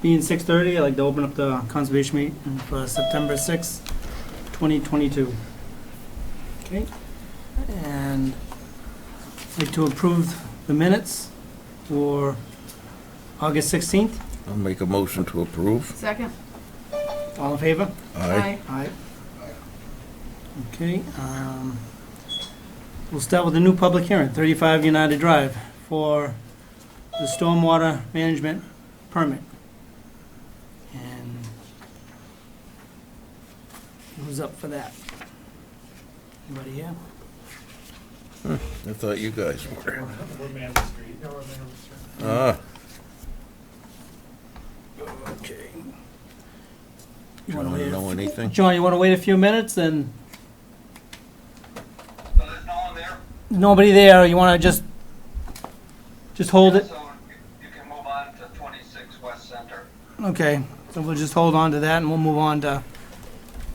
Being 6:30, I'd like to open up the conservation meeting for September 6th, 2022. Okay, and I'd like to approve the minutes for August 16th. I'll make a motion to approve. Second. All in favor? Aye. Aye. Okay, we'll start with the new public hearing, 35 United Drive, for the stormwater management permit. And who's up for that? Anybody here? I thought you guys were. We're Manville Street. No, we're Manville Street. Ah, Okay. do you want to know anything? John, you want to wait a few minutes and So there's no one there? nobody there? You want to just hold it? So you can move on to 26 West Center. Okay, so we'll just hold on to that and we'll move on to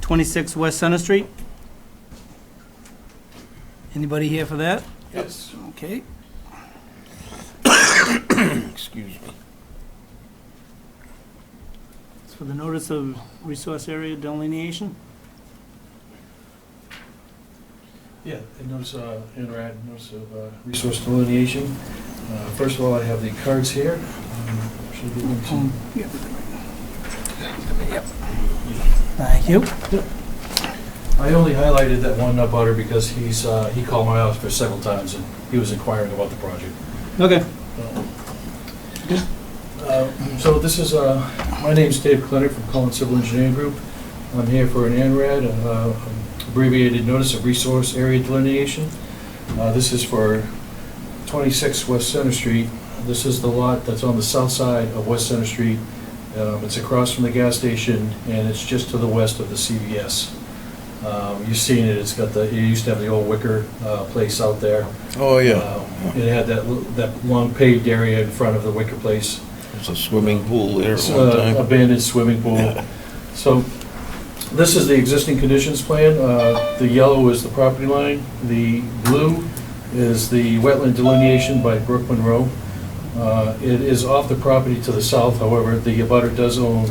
26 West Center Street. Anybody here for that? Yes. Okay. Excuse me. It's for the notice of resource area delineation. Yeah, a notice, INRAD, notice of resource delineation. First of all, I have the cards here. Should be one, two. Yep. Thank you. I only highlighted that one butter because he called my office for several times and he was inquiring about the project. Okay. So this is, my name's Dave Clinner from Collins Civil Engineering Group. I'm here for an ANRAD, abbreviated Notice of Resource Area Delineation. This is for 26 West Center Street. This is the lot that's on the south side of West Center Street. It's across from the gas station and it's just to the west of the CVS. You've seen it, it used to have the old Wicker place out there. Oh, yeah. It had that long paved area in front of the Wicker place. There's a swimming pool there at It's one an time. abandoned swimming pool. So this is the existing conditions plan. The yellow is the property line. The blue is the wetland delineation by Brook Monroe. It is off the property to the south, however, the abutter does own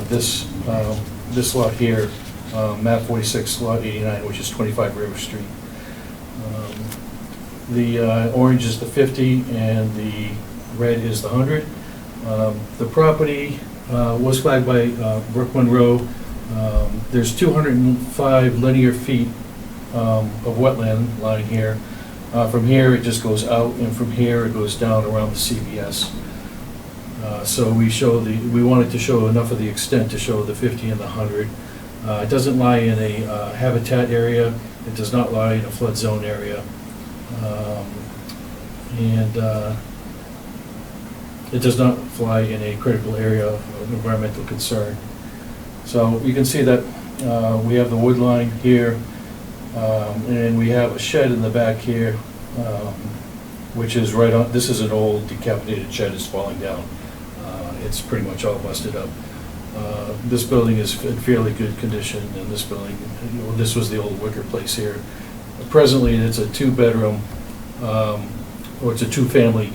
this lot here, map 46, lot 89, which is 25 River Street. The orange is the 50 and the red is the 100. The property was flagged by Brook Monroe. There's 205 linear feet of wetland lying here. From here, it just goes out, and from here, it goes down around the CVS. So we wanted to show enough of the extent to show the 50 and the 100. It doesn't lie in a habitat area. It does not lie in a flood zone area. It does not fly in a critical area of environmental concern. So you can see that we have the wood line here, and we have a shed in the back here, which is right on, this is an old decapitated shed, it's falling down. It's pretty much all busted up. This building is in fairly good condition, and this building, this was the old Wicker place here. Presently, it's a two-bedroom, or it's a two-family,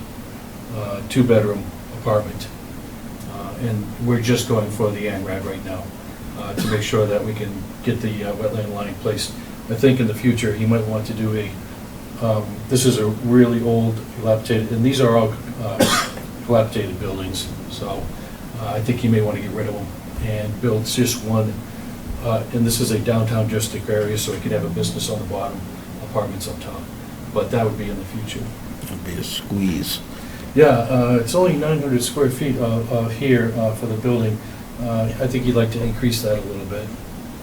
two-bedroom apartment. And we're just going for the ANRAD right now to make sure that we can get the wetland line placed. I think in the future, he might want to do this is a really old dilapidated, and these are all dilapidated buildings, so I think he may want to get rid of them and build just one, and this is a downtown district area, so he could have a business on the bottom, apartments on top, but that would be in the future. It'd be a squeeze. Yeah, it's only 900 square feet here for the building. I think he'd like to increase that a little bit,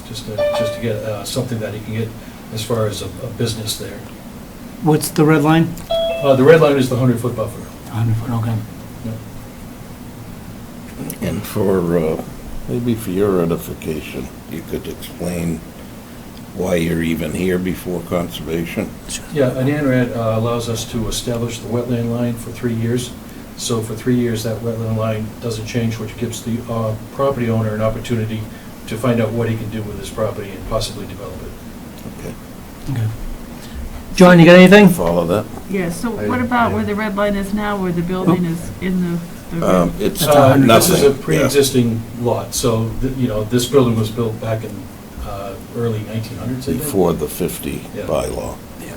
just to get something that he can get as far as a business there. What's the red line? The red line is the 100-foot buffer. 100 foot, okay. Yeah. And for, maybe for your edification, you could explain why you're even here before conservation. Yeah, an ANRAD allows us to establish the wetland line for 3 years. So for 3 years, that wetland line doesn't change, which gives the property owner an opportunity to find out what he can do with his property and possibly develop it. Okay. Okay. John, you got anything? Follow that? Yeah, so what about where the red line is now, where the building is in the It's That's 100. nothing. This is a yeah. pre-existing lot, so, you know, this building was built back in early 1900s, I think. Before the 50 Yeah. bylaw. Yeah.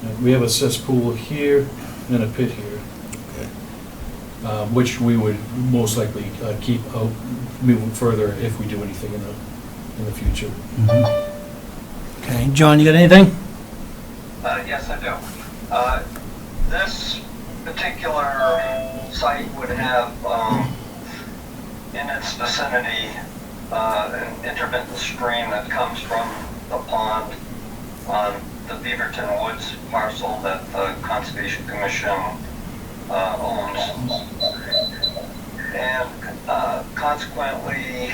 And we have a cesspool here and a pit here, Okay. which we would most likely keep out moving further if we do anything in the future. Okay, John, you got anything? Yes, I do. This particular site would have, in its vicinity, an intermittent stream that comes from the pond on the Beaverton Woods parcel that the Conservation Commission owns. And consequently,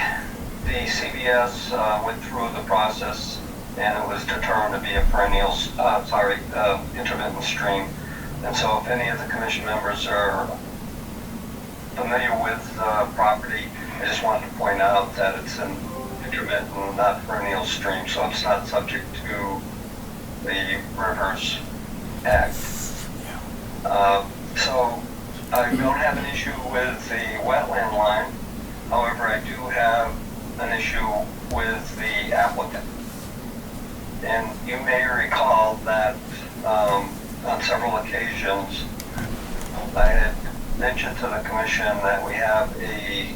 the CBS went through the process and it was determined to be a perennial, intermittent stream. And so if any of the commission members are familiar with the property, I just wanted to point out that it's an intermittent, not perennial stream, so it's not subject to the Rivers Act. So I don't have an issue with the wetland line. However, I do have an issue with the applicant. And you may recall that on several occasions, I had mentioned to the commission that we have a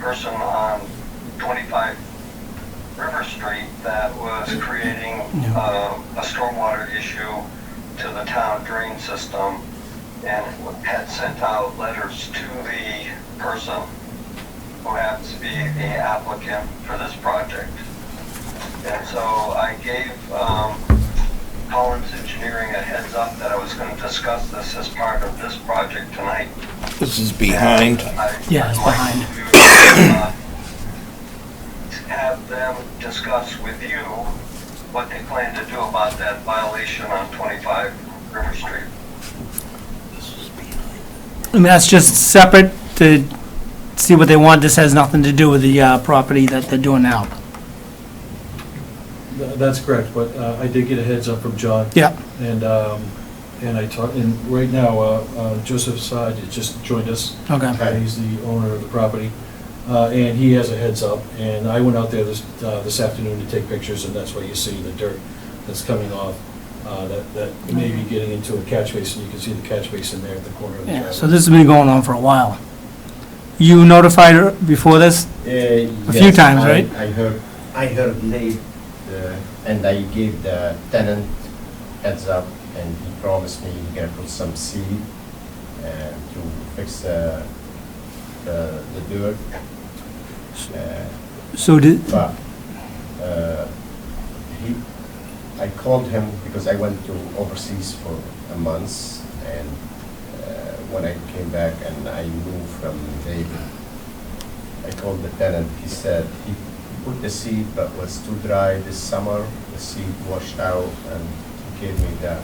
person on 25 River Street that was creating a stormwater issue to the town drain system and had sent out letters to the person who happens to be the applicant for this project. And so I gave Collins Engineering a heads up that I was going to discuss this as part of this project tonight. This is behind. Yeah, it's behind. Have them discuss with you what they plan to do about that violation on 25 River Street. And that's just separate to see what they want. This has nothing to do with the property that they're doing now. That's correct, but I did get a heads up from John. Yeah. And I talked, and right now, Joseph Side has just joined us. Okay. He's the owner of the property, and he has a heads up. And I went out there this afternoon to take pictures, and that's why you see the dirt that's coming off, that may be getting into a catch basin. You can see the catch basin there at the corner of the Yeah, driveway. so this has been going on for a while. You notified her before this? A few times, right? I heard late, and I gave the tenant heads up, and he promised me he's gonna put some seed to fix the dirt. So did, But I called him because I went to overseas for a month, and when I came back and I moved from David, I called the tenant. He said he put the seed but was too dry this summer. The seed washed out, and he gave me that.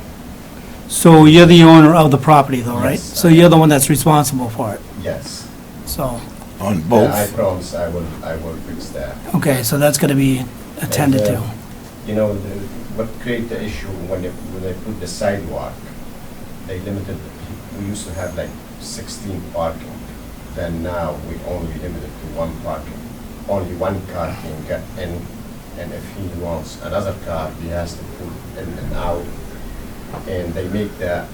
so you're the owner of the property though, right? Yes, So you're the one that's responsible for it, Yes. so, On I both. promise I will fix that. okay, so that's gonna be attended to. You know, what create the issue when they put the sidewalk, they limited, we used to have like 16 parking. Then now we only limit it to one parking. Only one car can get in, and if he wants another car, he has to pull in and out. And they make the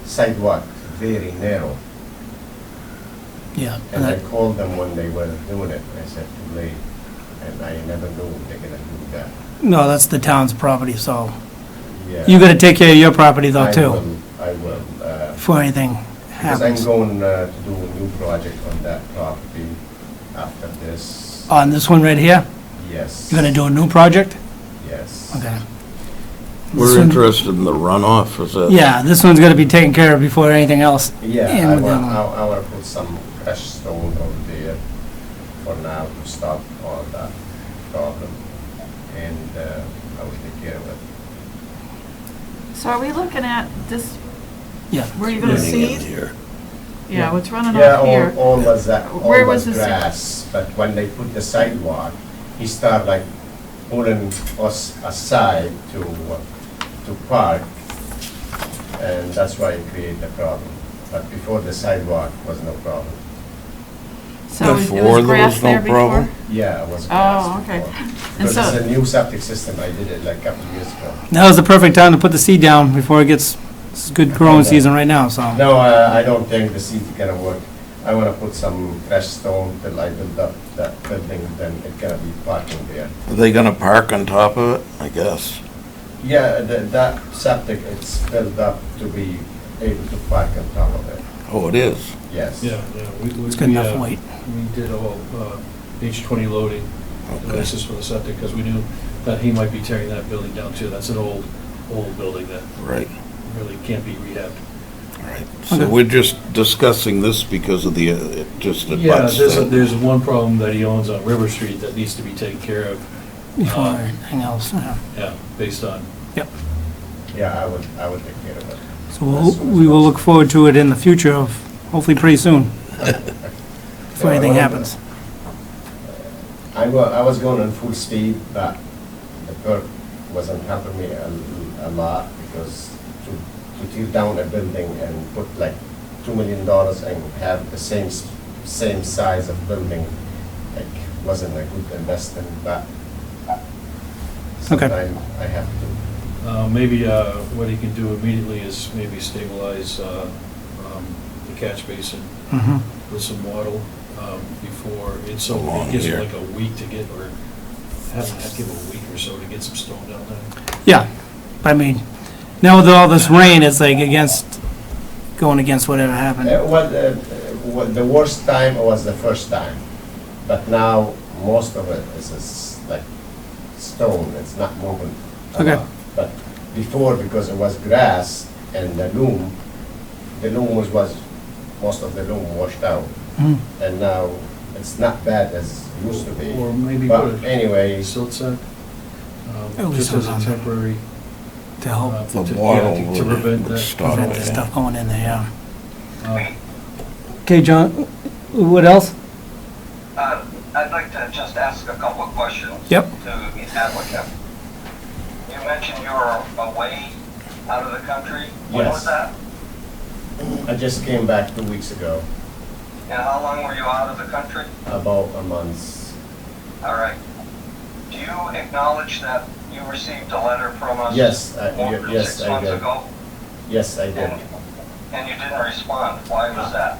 sidewalk very narrow. Yeah, And I called them when they were doing it, and I said, too late. And I never knew they're gonna do that. no, that's the town's property, so Yeah. you gotta take care of your property though too, I will, before anything because I'm happens. going to do a new project on that property after this. On this one right here, Yes. you're gonna do a new project? Yes. Okay. We're This one- interested in the runoff, is that? Yeah, this one's gonna be taken care of before anything else. Yeah, And I with want, that one. I want to put some crushed stone over there for now to stop all that problem, and I will take care of it. So are we looking at this, Yeah. where you're gonna Running in seed? here. Yeah, what's running Yeah, off here? all was that, all Where was was the grass, but when they put the sidewalk, he started like pulling us aside to park, and that's why it created the problem. but before the sidewalk was no problem. So it Before was there grass was no there before? problem? Yeah, it was Oh, grass okay. before. And Because it's so, a new septic system, I did it like a couple of years ago. Now is the perfect time to put the seed down before it gets, it's good growing season right now, so. No, I don't think the seed's gonna work. I wanna put some fresh stone till I build up that building, then it's gonna be parking there. Are they gonna park on top of it? I guess. Yeah, that septic, it's built up to be able to park on top of it, Oh, it is? yes. Yeah, we. It's good enough weight. We did all H20 loading Okay. devices for the septic, because we knew that he might be tearing that building down too. That's an old building that Right, really can't be rehabbed. right. So Okay. we're just discussing this because of the, it just Yeah, abuts there's the... one problem that he owns on River Street that needs to be taken care of, Before anything else, yeah. yeah, based on, Yeah, I would take care of it. So we will look forward to it in the future of, hopefully pretty soon, before anything happens. I was going on full speed, but the perk wasn't helping me a lot, because to tear down a building and put like $2 million and have the same size of building, like, wasn't a good investment, but sometimes I have to. maybe what he can do immediately is maybe stabilize the catch basin Mhm. with some wattle before it's so, Along it gives here. it like a week to get, or have to give it a week or so to get some stone down there. Yeah, I mean, now with all this rain, it's like going against whatever happened. The worst time was the first time, but now most of it is like stone, it's not moving a Okay. lot. But before, because it was grass and the loom was most of the loom washed out, Mhm. and now it's not bad as it used to be. Or maybe But put a anyway, silt sack, At least just as it a was on there. temporary, To help The to wattle to prevent would that. stop prevent the it. stuff going in there, yeah. Uh, Okay, John, what else? I'd like to just ask a couple of questions. Yep. To the applicant. You mentioned you were away out of the country. When was Yes. that? I just came back 2 weeks ago, And how long were you out of the country? about a month. All right. Do you acknowledge that you received a letter from us? Yes, more than yes, 6 I months did. ago? Yes, I did. And you didn't respond. Why was that?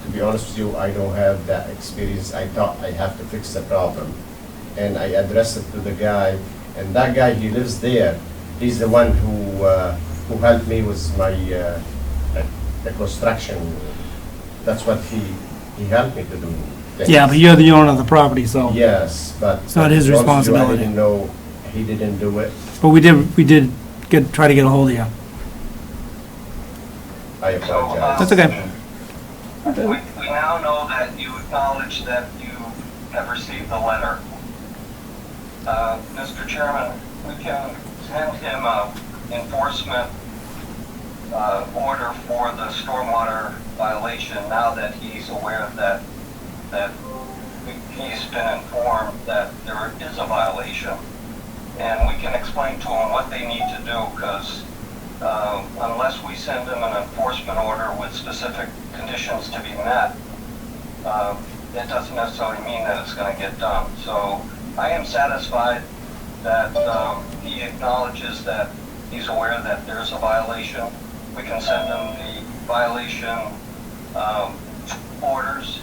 To be honest with you, I don't have that experience. I thought I have to fix the problem. And I addressed it to the guy, and that guy, he lives there. He's the one who helped me with my, the construction. That's what he helped me to do. things. Yeah, but you're the owner of the property, so. Yes, but. It's not his to be honest with you, responsibility. I didn't know, he didn't do it. But we did try to get a hold of you. I apologize. That's okay. We now know that you acknowledge that you have received the letter. Mr. Chairman, we can send him a enforcement order for the stormwater violation now that he's aware that he's been informed that there is a violation. And we can explain to him what they need to do, because unless we send them an enforcement order with specific conditions to be met, it doesn't necessarily mean that it's going to get done. So I am satisfied that he acknowledges that he's aware that there's a violation. We can send them the violation orders,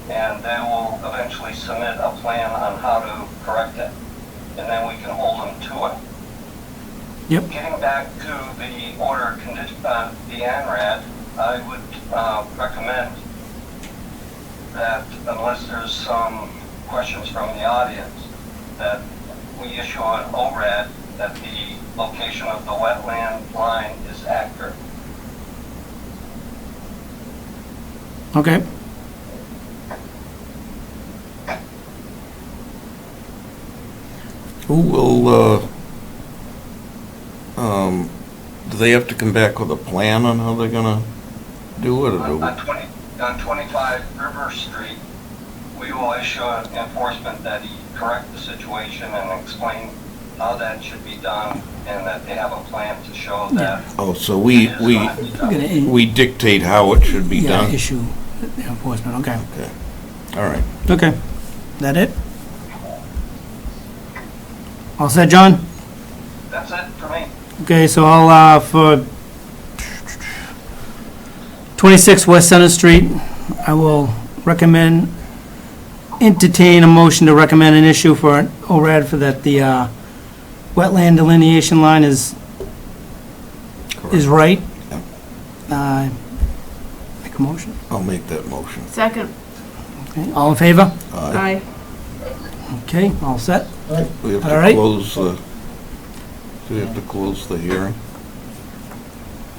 and they will eventually submit a plan on how to correct it, and then we can hold them to it. Yep. Getting back to the order, the ANRAD, I would recommend that unless there's some questions from the audience, that we issue an ORAD that the location of the wetland line is accurate. Okay. Who will, do they have to come back with a plan on how they're gonna do it, or do? On 25 River Street, we will issue an enforcement that he correct the situation and explain how that should be done and that they have a plan to show that. Oh, so we dictate how it should be Yeah, done? issue enforcement, okay. Okay, all right. Okay. That it? All set, John? That's it for me. Okay, so I'll, for 26 West Center Street, I will entertain a motion to recommend an issue for an ORAD for that the wetland delineation line is right. Make a motion. I'll make that motion. Second. Okay, all in favor? Aye. Okay, all set? We have All to right. close the, do we have to close the hearing?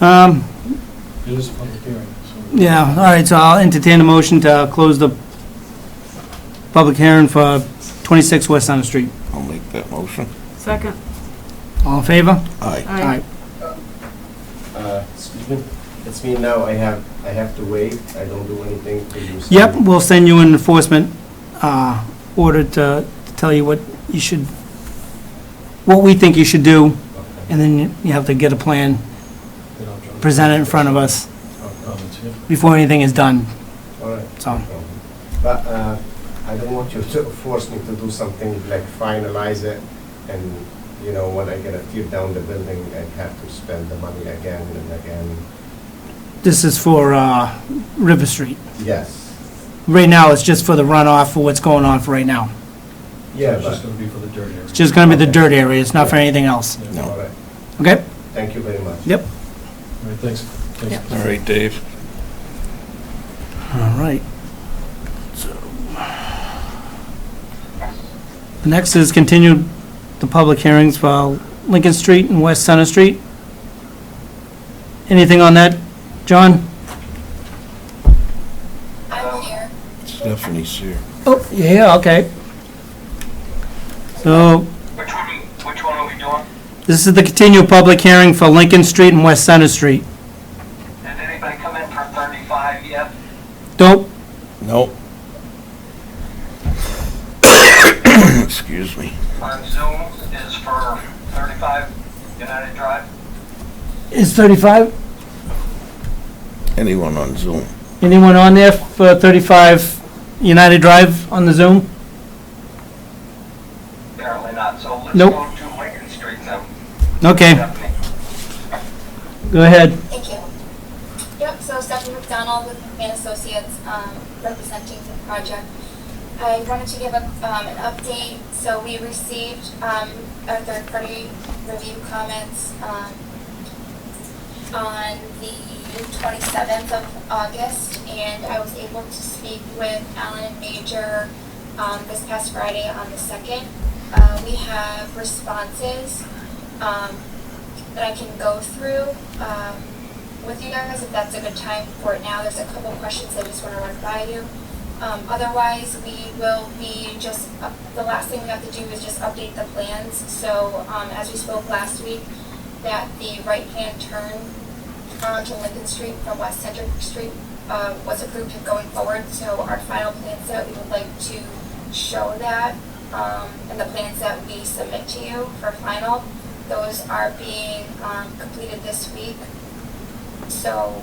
It is a public hearing, so. Yeah, all right, so I'll entertain a motion to close the public hearing for 26 West Center Street. I'll make that motion. Second. All in favor? Aye. Aye. Excuse me, it's me now, I have to wait, I don't do anything to you. Yep, we'll send you an enforcement order to tell you what you should, what we think you should do, Okay. and then you have to get a plan, then I'll draw- present it in front of us Comments, yeah. before anything is done, All right. so. But I don't want you to force me to do something like finalize it, and, you know, when I get to tear down the building, I have to spend the money again and again. This is for River Street. Yes. Right now, it's just for the runoff for what's going on for right now. Yeah, It's just but, gonna be for the dirt area. It's just gonna be the dirt area, it's not for anything else. Yeah. all right, Okay? thank you very much. Yep. All right, thanks. Thanks. Yeah. All right, Dave. All right. So, next is continue the public hearings for Lincoln Street and West Center Street. Anything on that, John? I'm here. Stephanie's here. Oh, yeah, okay. So, Which one are we doing? this is the continued public hearing for Lincoln Street and West Center Street. Did anybody come in for 35 yet? Don't, Nope. Excuse me. On Zoom is for 35 United Drive. is 35? Anyone on Zoom? Anyone on there for 35 United Drive on the Zoom? Apparently not, so let's Nope. go to Lincoln Street then. Okay, Stephanie. go ahead. Thank you. Yep, so Stephanie McDonald with McMahon Associates, representing the project. I wanted to give an update. So we received our third-party review comments on the 27th of August, and I was able to speak with Alan and Major this past Friday on the 2nd. We have responses that I can go through with you guys if that's a good time for it now. There's a couple questions I just want to run by you. Otherwise, we will be just, the last thing we have to do is just update the plans. So as we spoke last week, that the right-hand turn onto Lincoln Street from West Center Street was approved and going forward. So our final plan set, we would like to show that, and the plans that we submit to you for final, those are being completed this week. So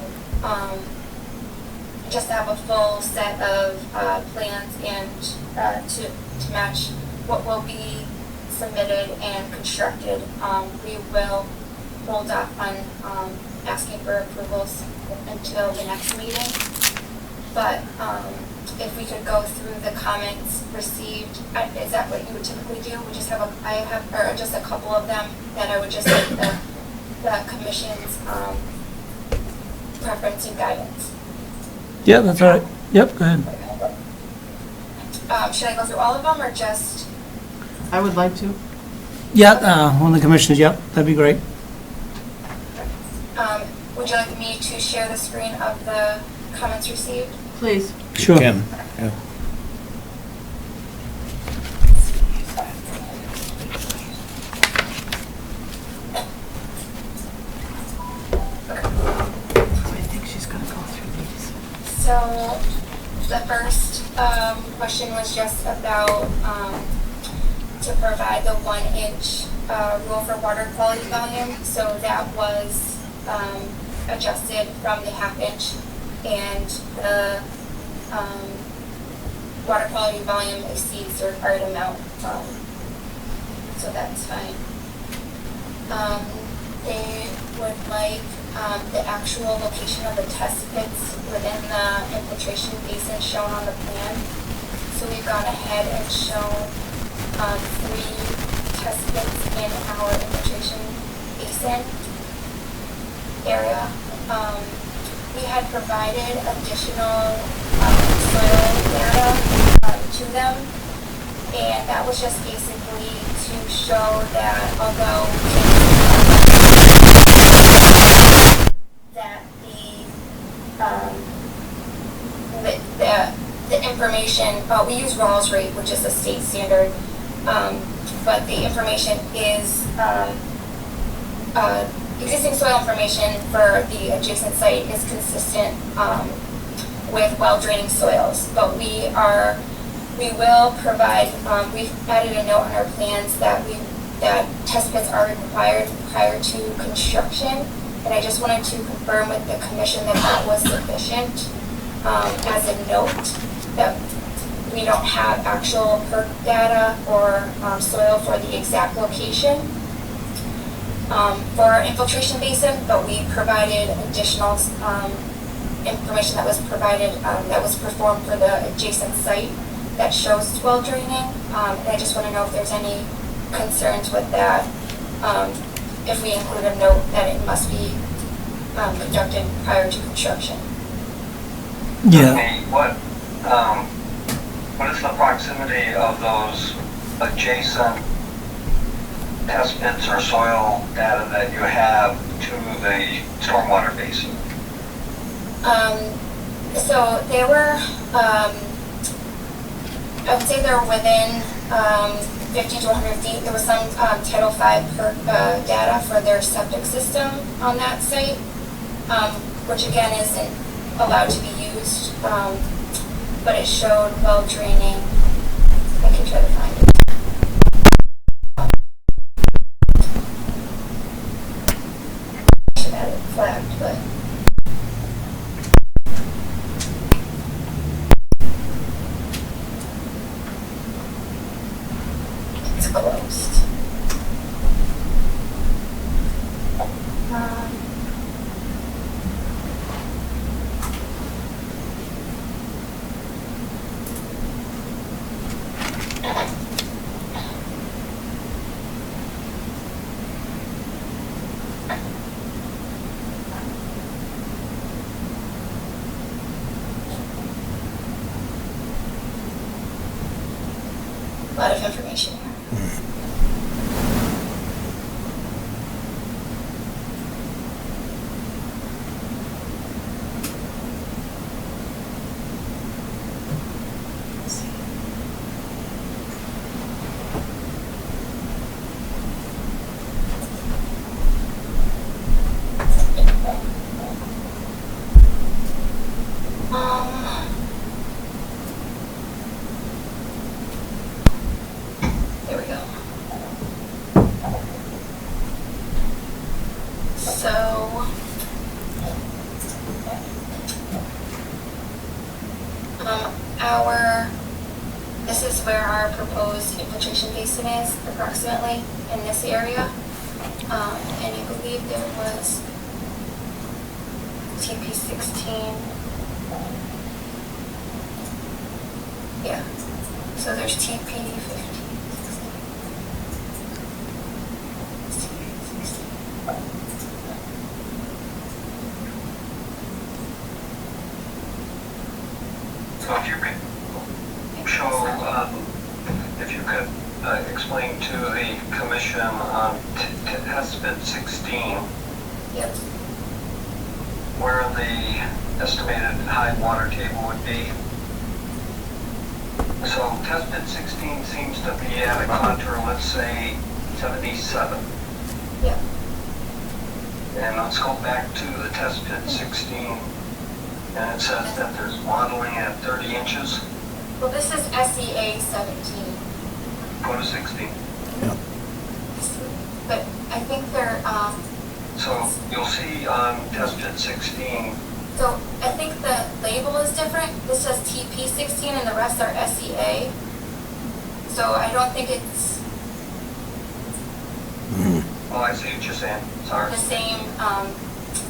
just to have a full set of plans and to match what will be submitted and constructed. We will hold off on asking for approvals until the next meeting. But if we could go through the comments received, is that what you would typically do? We just have or just a couple of them that I would just like the commission's preference and guidance. Yeah, that's all right. Yep, go ahead. Should I go through all of them or just? I would like to. Yeah, one of the commissioners, yep, that'd be great. Would you like me to share the screen of the comments received? Please. Sure. You can, yeah. I think she's gonna go through these. So the first question was just about to provide the 1-inch rule for water quality volume. So that was adjusted from the 1/2 inch, and the water quality volume exceeds the required amount. So that's fine. They would like the actual location of the test pits within the infiltration basin shown on the plan. So we've gone ahead and shown 3 test pits in our infiltration basin area. We had provided additional soil data to them, and that was just basically to show that although that the information, we use Rawls rate, which is a state standard, but the information is existing soil information for the adjacent site is consistent with well-draining soils. But we will provide, we've added a note on our plans that test pits are required prior to construction. And I just wanted to confirm with the commission that that was sufficient as a note, that we don't have actual perk data or soil for the exact location for our infiltration basin, but we provided additional information that was provided, that was performed for the adjacent site that shows it's well draining. And I just want to know if there's any concerns with that, if we include a note that it must be conducted prior to construction. Yeah. Okay, what is the proximity of those adjacent test pits or soil data that you have to the stormwater basin? So they were, I would say they're within 50 to 100 feet. There was some Title V data for their septic system on that site, which again isn't allowed to be used, but it showed well draining. I can try to find it. I should have it flagged, but it's closed. A lot of information here. There we go. So, this is where our proposed infiltration basin is, approximately, in this area. And I believe there was TP 16. Yeah. So there's TP 15. So if you could show, if you could explain to the commission on test pit 16, Yep. where the estimated high water table would be. So test pit 16 seems to be at a contour, let's say 77. Yep. And let's go back to the test pit 16, and it says that there's modeling at 30 inches. Well, this is SEA 17. Go to 16. But I think they're, So you'll see on test pit 16, so I think the label is different. This says TP 16 and the rest are SEA. So I don't think it's oh, I see what you're saying, sorry. the same,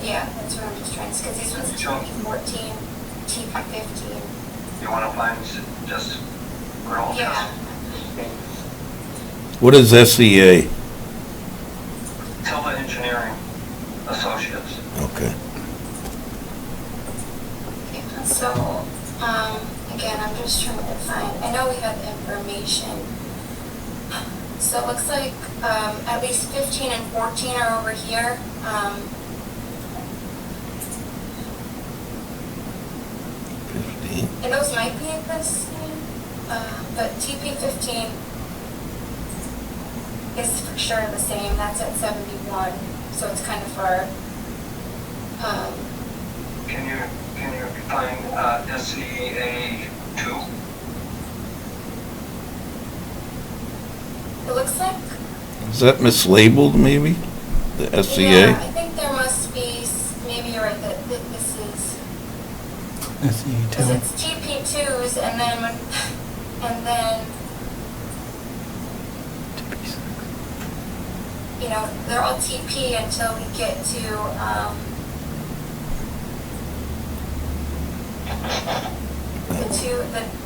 yeah, that's what I'm just trying to, because these ones TP 14, TP 15. You want to find just grill Yeah. test? What is SEA? Tilda Engineering Associates. Okay. Okay, so, again, I'm just trying to find, I know we have the information. So it looks like, at least 15 and 14 are over here. 15. And those might be the same, but TP 15 is for sure the same. That's at 71, so it's kind of far. Can you find SCA 2? It looks like. Is that mislabeled, maybe? The SCA? Yeah, I think there must be. Maybe you're right that this is. Because it's TP 2s, and then you know, they're all TP until we get to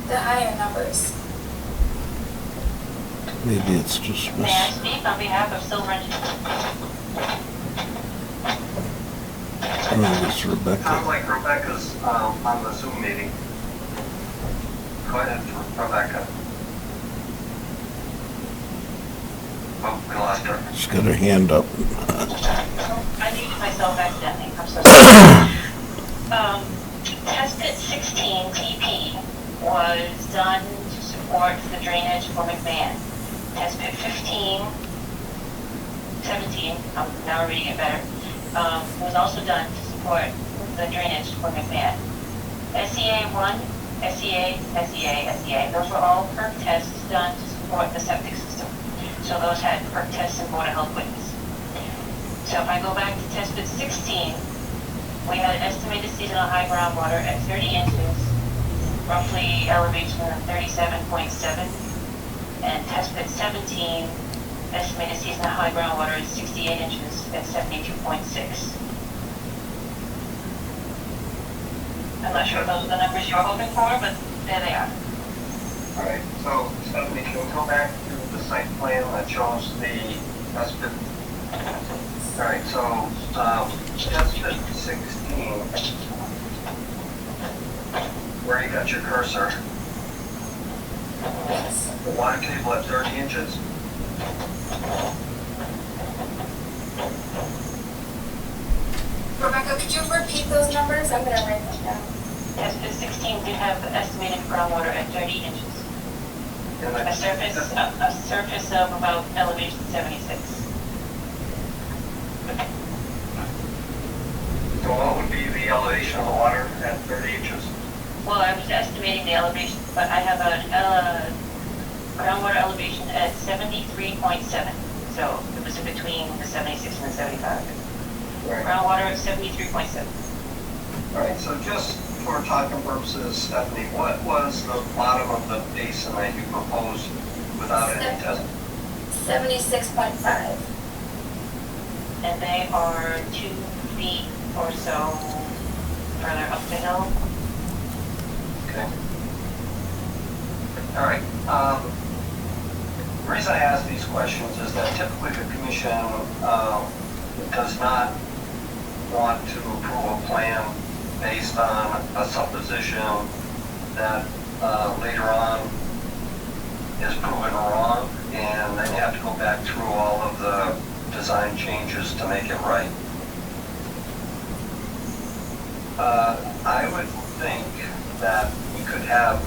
the higher numbers. Maybe it's just May I speak on behalf of Silver Engineering? Oh, it's Rebecca. Sounds like Rebecca's on the Zoom meeting. Go ahead, Rebecca. Oh, we lost her. She's got her hand up. I muted myself accidentally, I'm so sorry. Test pit 16 TP was done to support the drainage for McMahon. Test pit 17, I'm now reading it better, was also done to support the drainage for McMahon. SEA 1, SEA, those were all perk tests done to support the septic system. So those had perk tests and Board of Health witness. So if I go back to test pit 16, we had estimated seasonal high groundwater at 30 inches, roughly elevation of 37.7. And test pit 17, estimated seasonal high groundwater is 68 inches at 72.6. I'm not sure if those are the numbers you were hoping for, but there they are. All right, so Stephanie, can we go back to the site plan that shows the test pit? All right, so test pit 16, where you got your cursor, Yes. the water table at 30 inches? Rebecca, could you repeat those numbers? I'm going to write them down. Test pit 16 did have estimated groundwater at 30 inches. And A surface of about elevation 76. so what would be the elevation of the water at 30 inches? Well, I was estimating the elevation, but I have a groundwater elevation at 73.7. So it was in between the 76 and the 75. Right. Groundwater at 73.7. All right, so just for talking purposes, Stephanie, what was the bottom of the basin that you proposed without any testing? 76.5. And they are 2 feet or so further up the hill. Okay. All right. The reason I ask these questions is that typically the commission does not want to approve a plan based on a supposition that later on is proven wrong, and then you have to go back through all of the design changes to make it right. I would think that we could have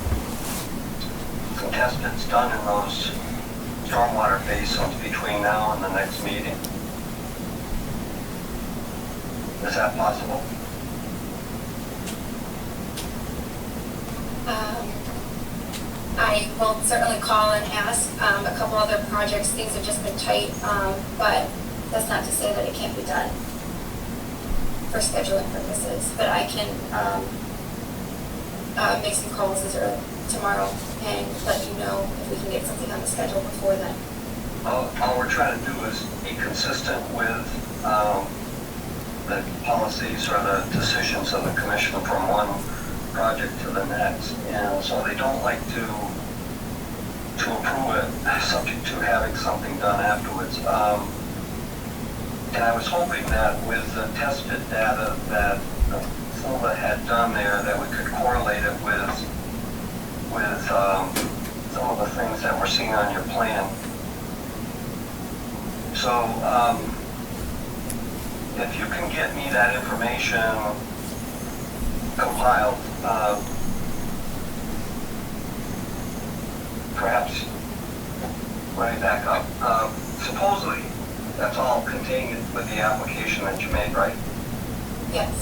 some test pits done in those stormwater basins between now and the next meeting. Is that possible? I will certainly call and ask. A couple other projects, things have just been tight, but that's not to say that it can't be done for scheduling purposes. But I can make some calls as early tomorrow and let you know if we can get something on the schedule before then. All we're trying to do is be consistent with the policies or the decisions of the commission from one project to the next. And so they don't like to approve it subject to having something done afterwards. And I was hoping that with the test pit data that Silva had done there, that we could correlate it with some of the things that we're seeing on your plan. So, if you can get me that information compiled, perhaps, let me back up. Supposedly, that's all contained with the application that you made, right? Yes.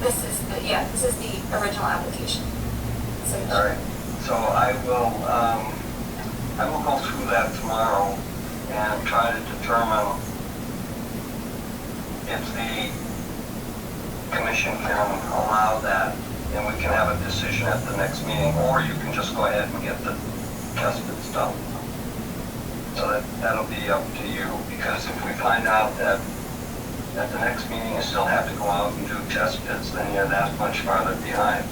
This is the original application. So, All right. So I will go through that tomorrow and try to determine if the commission can allow that, and we can have a decision at the next meeting, or you can just go ahead and get the test bits done. So that'll be up to you, because if we find out that at the next meeting you still have to go out and do test bits, then you're that much farther behind.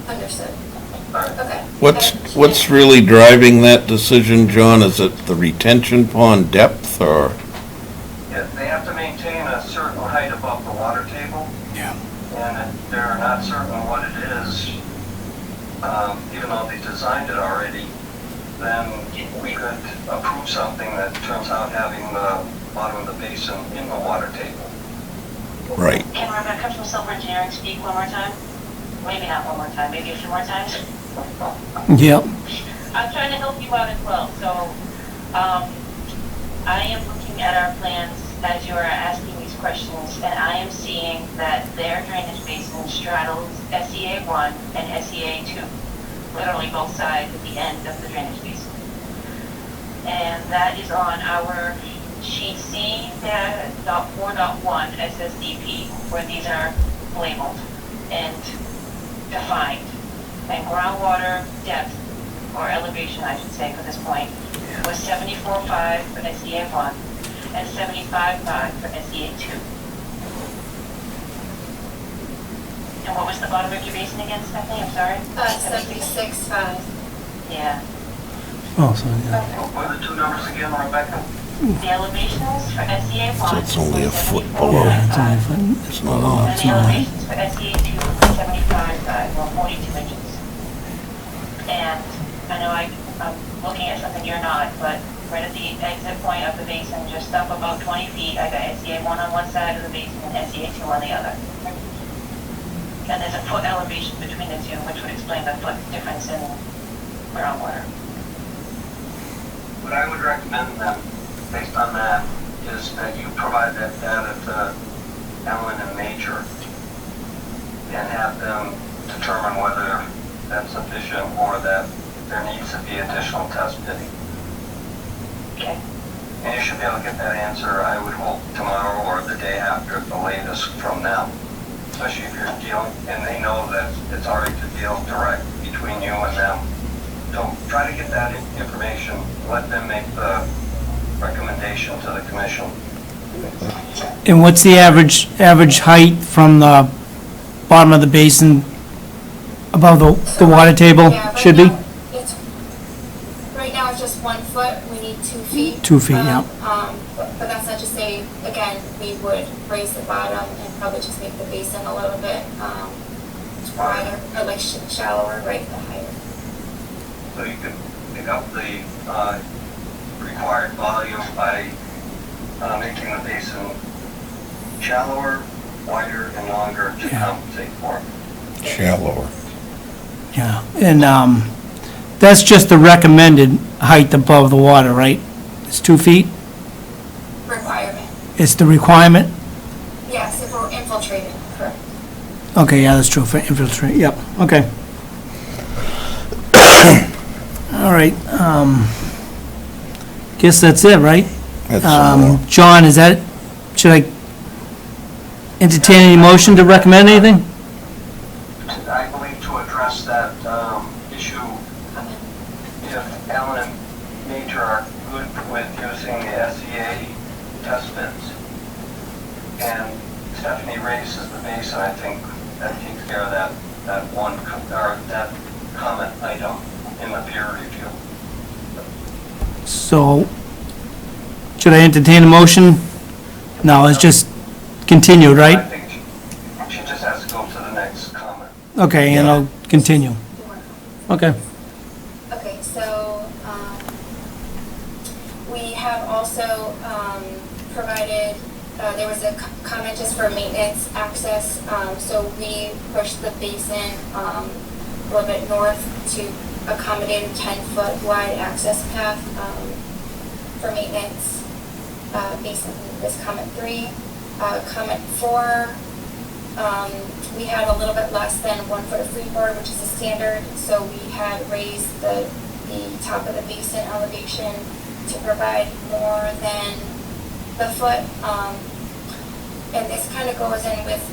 understood. All right. Okay. What's really driving that decision, John? Is it the retention pond depth, or? Yeah, they have to maintain a certain height above the water table. Yeah. And if they're not certain what it is, even though they designed it already, then we could approve something that turns out having the bottom of the basin in the water table. Right. Can Rebecca from Silver Engineering speak one more time? Maybe not one more time, maybe a few more times. Yep. I'm trying to help you out as well. So, I am looking at our plans as you are asking these questions, and I am seeing that their drainage basin straddles SEA 1 and SEA 2, literally both sides at the end of the drainage basin. And that is on our sheet C.4.1 SSDP, where these are labeled and defined. And groundwater depth, or elevation I should say for this point, was 74.5 for SEA 1 and 75.5 for SEA 2. And what was the bottom of your basin again, Stephanie? I'm sorry? 76.5. Yeah. Oh, so, yeah. What are the two numbers again, Rebecca? The elevations for SEA 1. So it's only a was foot 74.5. below. It's only a foot. It's not on. And it's the not. elevations for SEA 2 were 75.5, well, 42 inches. And I know I'm looking at something you're not, but right at the exit point of the basin, just up about 20 feet, I got SEA 1 on one side of the basin and SEA 2 on the other. And there's a foot elevation between the two, which would explain the foot difference in groundwater. What I would recommend then, based on that, is that you provide that data to Ellen and Major and have them determine whether that's sufficient or that there needs to be additional test pitting. Okay. And you should be able to get that answer, I would hope, tomorrow or the day after at the latest from them. Especially if you're dealing, and they know that it's already to deal direct between you and them. So try to get that information, let them make the recommendation to the commission. And what's the average height from the bottom of the basin above the water table Yeah, right should be? now, right now it's just 1 foot, we need 2 feet. 2 feet, yeah. But that's not to say, again, we would raise the bottom and probably just make the basin a little bit wider, or like shallower, right, the higher. So you could pick up the required volume by making the basin shallower, wider, and longer to Yeah. compensate for it. Shallower. Yeah, and that's just the recommended height above the water, right? It's 2 feet? Requirement. It's the requirement? Yes, if we're infiltrating, correct. Okay, yeah, that's true for infiltrate, yep, okay. All right, guess that's it, right? That's some more. John, should I entertain any motion to recommend anything? I believe to address that issue, if Alan and Major are good with using the SEA test bits, and Stephanie raises the Basin, I think that takes care of that that comment item in the peer review. So, should I entertain a motion? No, it's just continued, I right? think she just has to go to the next comment. Okay, and I'll continue. Okay. Okay, so, we have also, provided, there was a comment just for maintenance access, so we pushed the basin, a little bit north to accommodate a 10-foot wide access path, for maintenance. Basin is comment 3. Comment 4, we had a little bit less than 1 foot of freeboard, which is a standard, so we had raised the top of the basin elevation to provide more than the foot. And this kind of goes in with,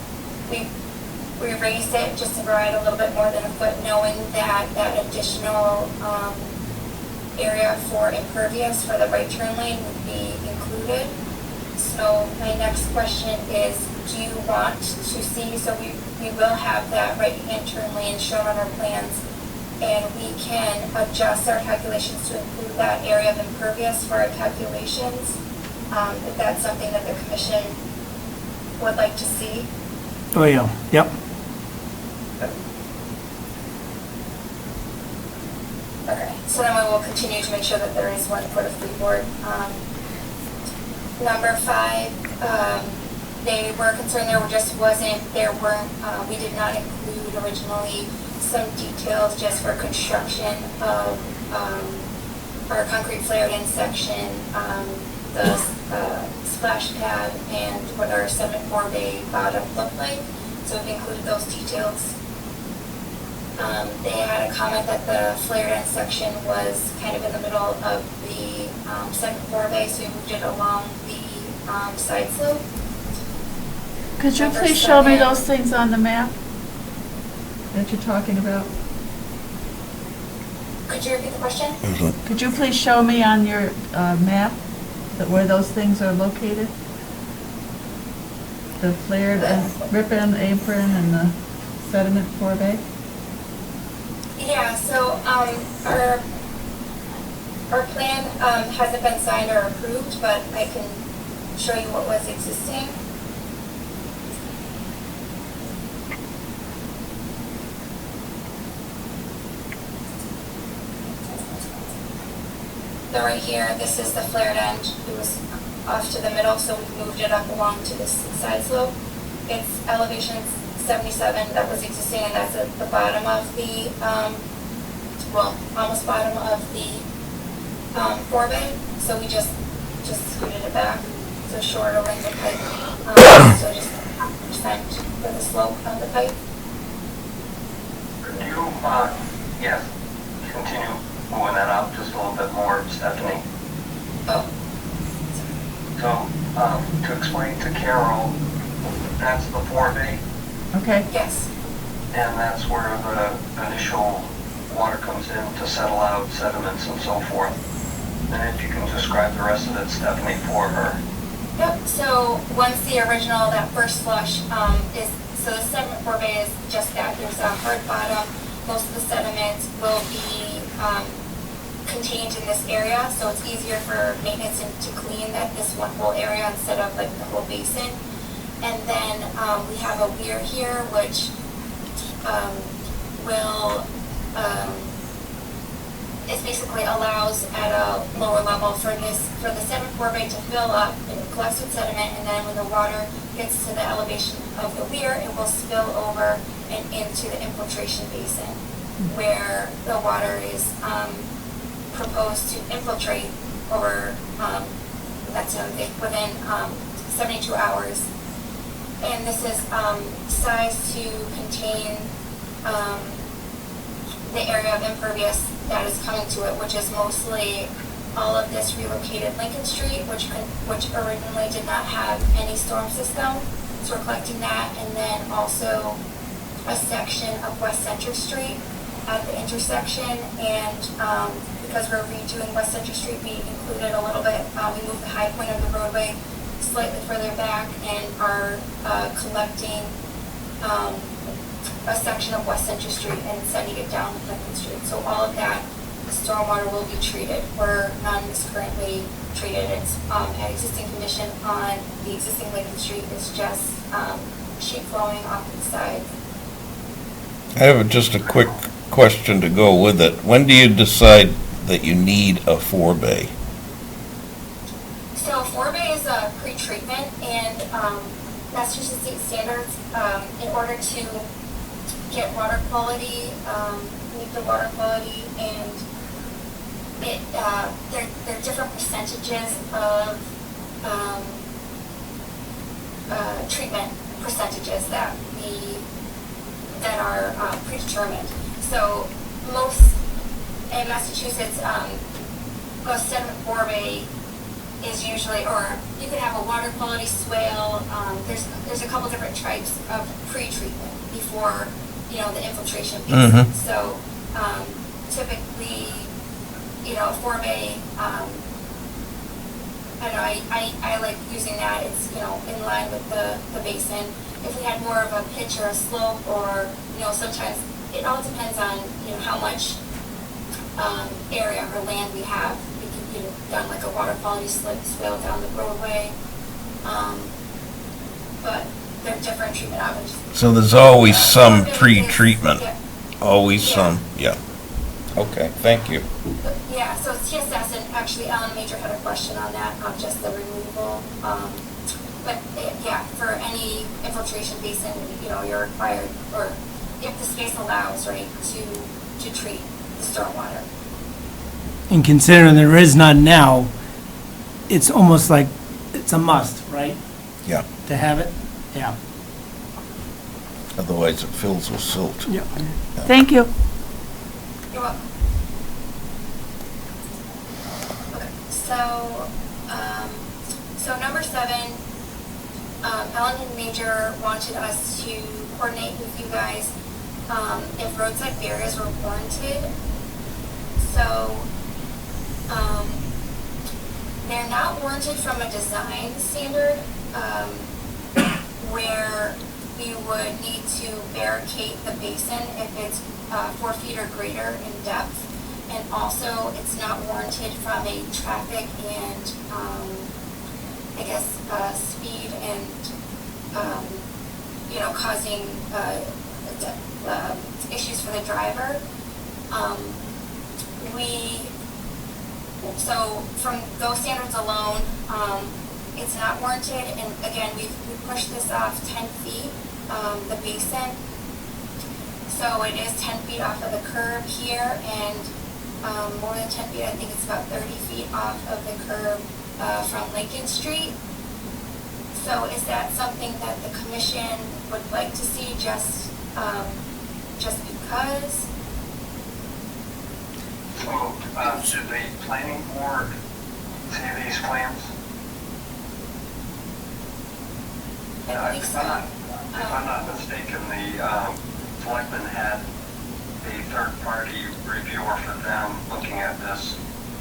we raised it just to provide a little bit more than a foot, knowing that that additional area for impervious for the right turn lane would be included. So my next question is, do you want to see, so we will have that right-hand turn lane shown on our plans, and we can adjust our calculations to include that area of impervious for our calculations, if that's something that the commission would like to see. Oh, yeah, yep. Okay, so then we will continue to make sure that there is 1 foot of freeboard. Number 5, they were concerned we did not include originally some details just for construction of our concrete flared-in section, the splash pad, and what our 7-4-bay bottom looked like. So we've included those details. They had a comment that the flared-in section was kind of in the middle of the 7-4-bay, so we moved it along the side slope. Could you Number please show me 7. those things on the map that you're talking about? Could you repeat the question? Could you please show me on your map where those things are located? The flared and rip-in, apron, and the sediment forebay? Yeah, so our plan hasn't been signed or approved, but I can show you what was existing. So right here, this is the flared end. It was off to the middle, so we moved it up along to this side slope. It's elevation 77 that was existing, and that's at the bottom of the, almost bottom of the forebay. So we just scooted it back to a shorter length of pipe. So just 1% for the slope of the pipe. Could you, yes, continue moving that up just a little bit more, Stephanie? Oh. So, to explain to Carol, that's the forebay, Okay. Yes. and that's where the initial water comes in to settle out sediments and so forth. And if you can describe the rest of it, Stephanie, for her. Yep, so once the original, that first flush so the sediment forebay is just that. There's a hard bottom. Most of the sediments will be contained in this area, so it's easier for maintenance to clean this one whole area instead of like the whole basin. And then we have a weir here, which it basically allows at a lower level for the sediment forebay to fill up and collects with sediment, and then when the water gets to the elevation of the weir, it will spill over and into the infiltration basin, where the water is proposed to infiltrate over within 72 hours. And this is sized to contain the area of impervious that is coming to it, which is mostly all of this relocated Lincoln Street, which originally did not have any storm system. So we're collecting that, and then also a section of West Center Street at the intersection. And because we're redoing West Center Street, we included a little bit, we moved the high point of the roadway slightly further back and are collecting a section of West Center Street and sending it down Lincoln Street. So all of that stormwater will be treated, where none is currently treated. It's at existing condition on the existing Lincoln Street. It's just sheet flowing off to the side. I have just a quick question to go with it. When do you decide that you need a 4-bay? So 4-bay is a pre-treatment, and Massachusetts state standards, in order to get water quality, meet the water quality, and there are different percentages of treatment percentages that are predetermined. So most in Massachusetts, most sediment 4-bay is usually, or you could have a water quality swale. There's a couple different types of pre-treatment before the infiltration piece. Mm-hmm. So typically, a 4-bay. I don't know. I like using that. It's in line with the basin. If we had more of a pitch or a slope, or sometimes it all depends on how much area or land we have. We can done like a water quality swale down the roadway, but they're different treatment options. So there's always some pre-treatment. Yeah. Always Yeah. some, yeah. Okay, thank you. Yeah, so it's TSS, and actually Alan Major had a question on that, not just the removal. But yeah, for any infiltration basin, you're required, or if the space allows, right, to treat the stormwater. And considering there is none now, it's almost like it's a must, right? Yeah. To have it? Yeah. Otherwise it fills with silt. Yeah. Thank you. You're welcome. Okay, so number 7, Ellen and Major wanted us to coordinate with you guys if roadside barriers were warranted. So they're not warranted from a design standard, where we would need to barricade the basin if it's 4 feet or greater in depth. And also, it's not warranted from a traffic and, speed and, causing issues for the driver. So from those standards alone, it's not warranted. And again, we pushed this off 10 feet, the basin. So it is 10 feet off of the curb here, and more than 10 feet, I think it's about 30 feet off of the curb from Lincoln Street. So is that something that the commission would like to see, just because? So, should the planning board see these plans? I think so. If I'm not mistaken, the selectmen had a third-party reviewer for them looking at this,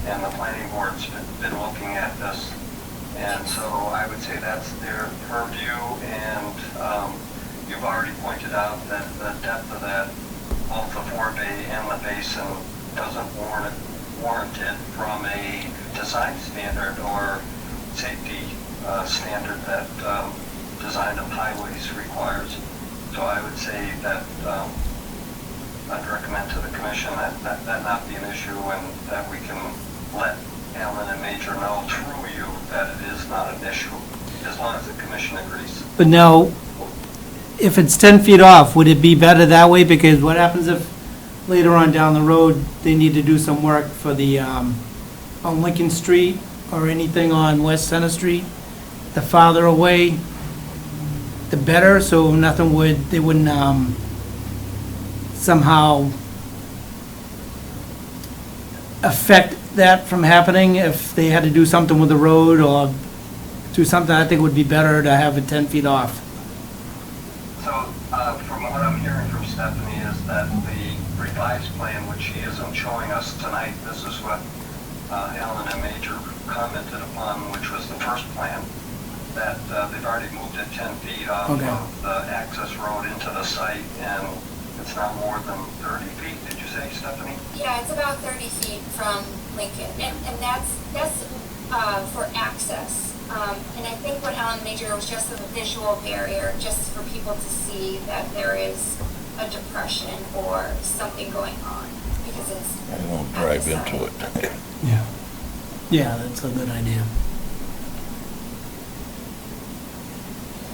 and the planning board's been looking at this. And so I would say that's their purview, and you've already pointed out that the depth of that, both the 4-bay and the basin, doesn't warrant it from a design standard or safety standard that design of highways requires. So I would say that I'd recommend to the commission that not be an issue, and that we can let Alan and Major know through you that it is not an issue, as long as the commission agrees. But now, if it's 10 feet off, would it be better that way? Because what happens if later on down the road, they need to do some work for the, on Lincoln Street or anything on West Center Street? The farther away, the better, so they wouldn't somehow affect that from happening if they had to do something with the road or do something? I think it would be better to have it 10 feet off. So, from what I'm hearing from Stephanie is that the revised plan, which she isn't showing us tonight, this is what Alan and Major commented upon, which was the first plan, that they've already moved it 10 feet off Okay. of the access road into the site, and it's not more than 30 feet, did you say, Stephanie? Yeah, it's about 30 feet from Lincoln, and that's for access. And I think what Alan Major was just a visual barrier, just for people to see that there is a depression or something going on, because it's. I won't drive into it. Yeah. Yeah, that's a good idea.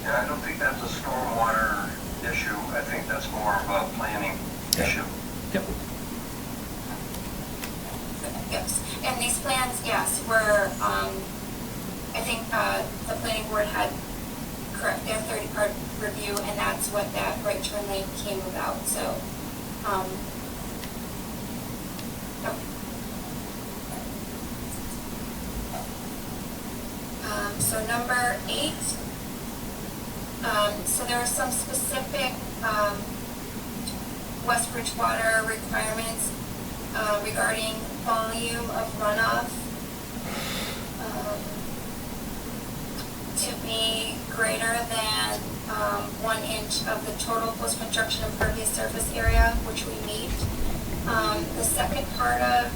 Yeah, I don't think that's a stormwater issue. I think that's more of a planning Yeah. issue. Yep. Yes, and these plans, yes, were, I think, the planning board had correct their 30-part review, and that's what that right turn lane came about, so, okay. So number 8, so there are some specific, West Bridgewater requirements, regarding volume of runoff, to be greater than 1 inch of the total post-construction impervious surface area, which we meet. The second part of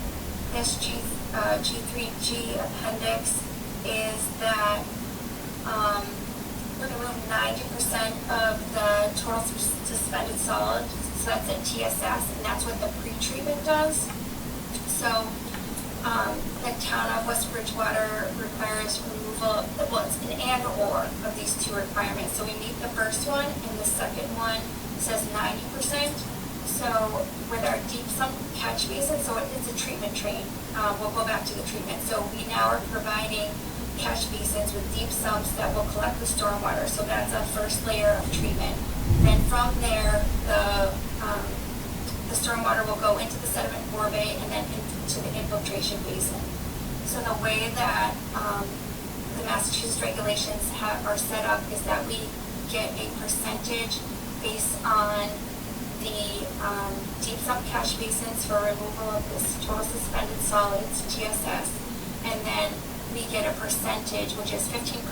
this G3G appendix is that we're going to remove 90% of the total suspended solids, so that's at TSS, and that's what the pretreatment does. So the town of West Bridgewater requires removal, well, it's an and/or of these two requirements. So we meet the first one, and the second one says 90%. So with our deep sump catch basin, so it's a treatment train. We'll go back to the treatment. So we now are providing catch basins with deep sumps that will collect the stormwater. So that's a first layer of treatment. Then from there, the stormwater will go into the sediment forebay and then into the infiltration basin. So the way that the Massachusetts regulations are set up is that we get a percentage based on the deep sump catch basins for removal of this total suspended solids, TSS, and then we get a percentage, which is 15%,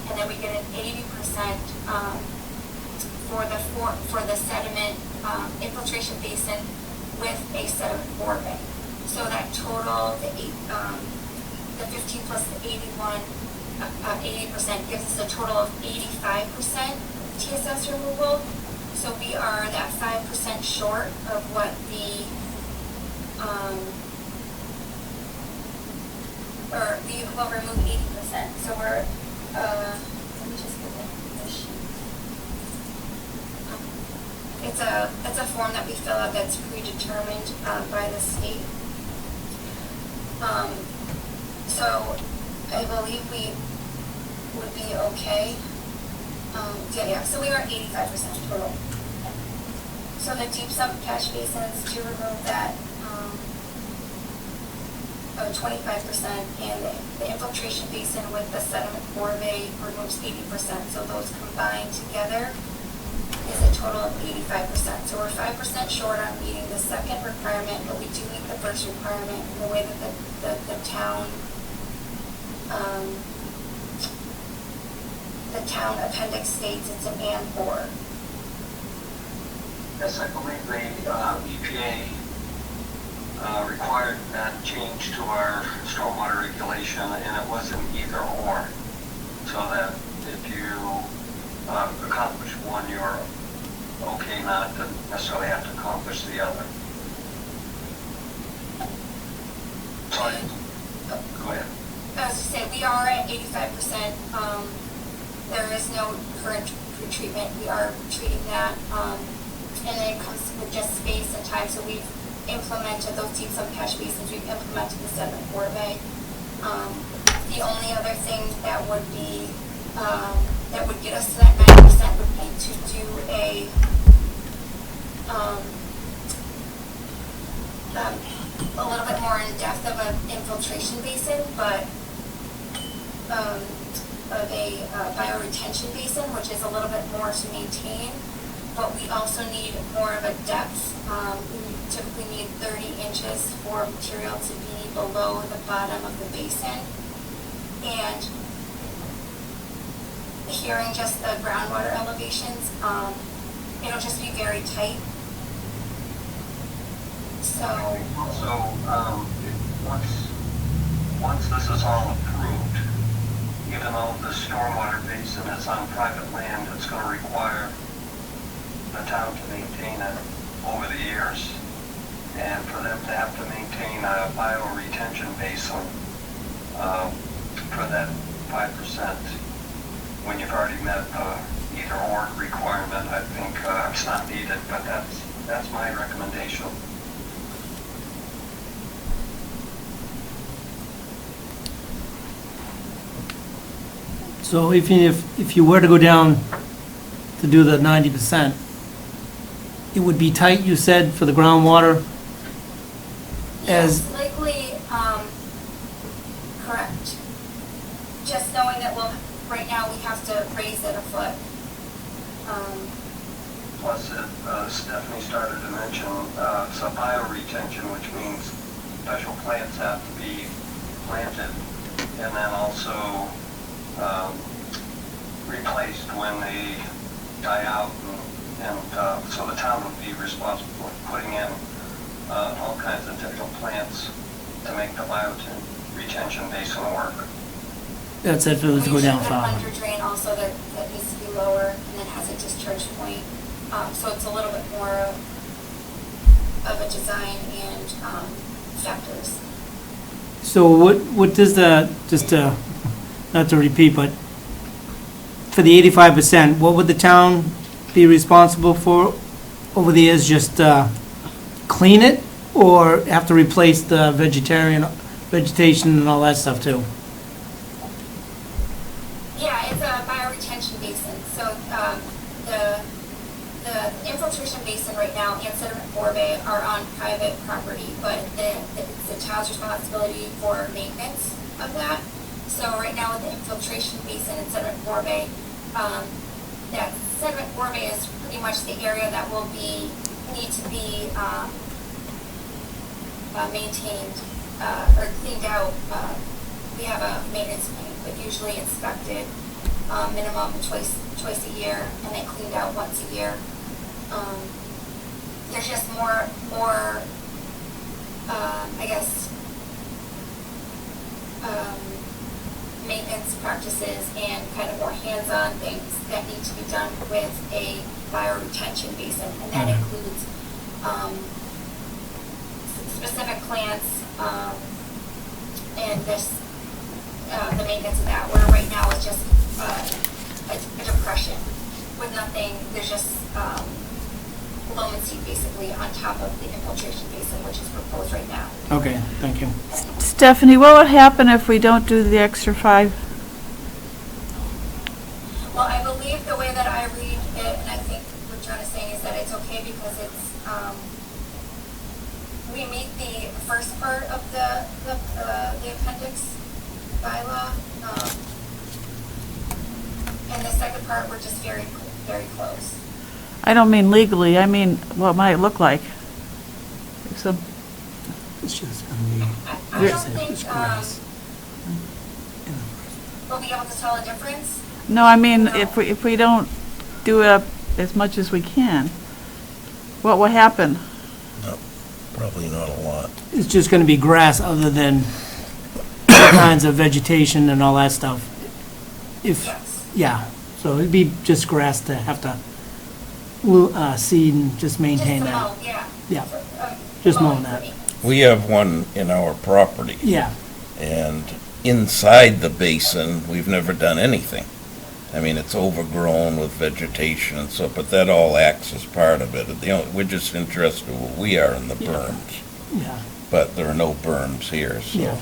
and then we get an 80% for the sediment infiltration basin with a sediment forebay. So that total, the 15 plus the 81, 80% gives us a total of 85% TSS removal. So we are that 5% short of what the, or we will remove 80%. So we're, let me just get the sheet. It's a form that we fill out that's predetermined by the state. So I believe we would be okay. Yeah, so we are 85% total. So the deep sump catch basins to remove that 25%, and the infiltration basin with the sediment forebay removes 80%. So those combined together is a total of 85%. So we're 5% short on meeting the second requirement, but we do meet the first requirement in the way that the town appendix states it's an and/or. Yes, I believe the EPA required that change to our stormwater regulation, and it was an either or. So that if you accomplish one, you're okay not to necessarily have to accomplish the other. Sorry. Go ahead. As I say, we are at 85%. There is no current pretreatment. We are treating that. And then it comes with just space and time. So we've implemented those deep sump catch basins. We've implemented the sediment forebay. The only other thing that would be, that would get us to that 90% would be to do a little bit more in depth depth of an infiltration basin, but of a bioretention basin, which is a little bit more to maintain. But we also need more of a depth. We typically need 30 inches for material to be below the bottom of the basin. And hearing just the groundwater elevations, it'll just be very tight. So once this is all approved, even though the stormwater basin is on private land, it's going to require the town to maintain it over the years. And for them to have to maintain a bioretention basin for that 5%, when you've already met either or requirement, I think it's not needed, but that's my recommendation. So if you were to go down to do the 90%, it would be tight, you said, for the groundwater? yes, likely, correct. Just knowing that right now we have to raise it a foot. Plus, Stephanie started to mention, it's a bioretention, which means special plants have to be planted and then also replaced when they die out, and so the town would be responsible for putting in all kinds of different plants to make the bioretention basin work. That's if it was to go down We far. should have under drain also that needs to be lower and then has a discharge point. So it's a little bit more of a design and factors. So what does the, just to, not to repeat, but for the 85%, what would the town be responsible for over the years? Just clean it, or have to replace the vegetation and all that stuff too? Yeah, it's a bioretention basin. So the infiltration basin right now and sediment forebay are on private property, but it's the town's responsibility for maintenance of that. So right now with the infiltration basin and sediment forebay, that sediment forebay is pretty much the area that will need to be maintained or cleaned out. We have a maintenance plan, but usually inspected minimum twice a year, and then cleaned out once a year. There's just more I guess maintenance practices and kind of more hands-on things that need to be done with a bioretention basin, and that includes specific plants and the maintenance of that, where right now it's just a depression with nothing. There's just loam and seed basically on top of the infiltration basin, which is proposed right now. Okay, thank you. Stephanie, what would happen if we don't do the extra 5? Well, I believe the way that I read it, and I think what John is saying, is that it's okay because it's we meet the first part of the appendix bylaw, and the second part we're just very close. I don't mean legally, I mean what might it look like. So, It's just gonna be. I don't think we'll be able to tell a difference. no, I mean, if we don't do it as much as we can, what will happen? No, probably not a lot. It's just gonna be grass other than all kinds of vegetation and all that stuff. Yes. Yeah, so it'd be just grass to have to seed and just maintain Just to that. mow, yeah. Yeah, just Mowing mowing that. for me. We have one in our property, Yeah, and inside the basin, we've never done anything. I mean, it's overgrown with vegetation and so, but that all acts as part of it. We're just interested in what we are in the Yeah. berms, yeah, but there are no berms here, so. yeah.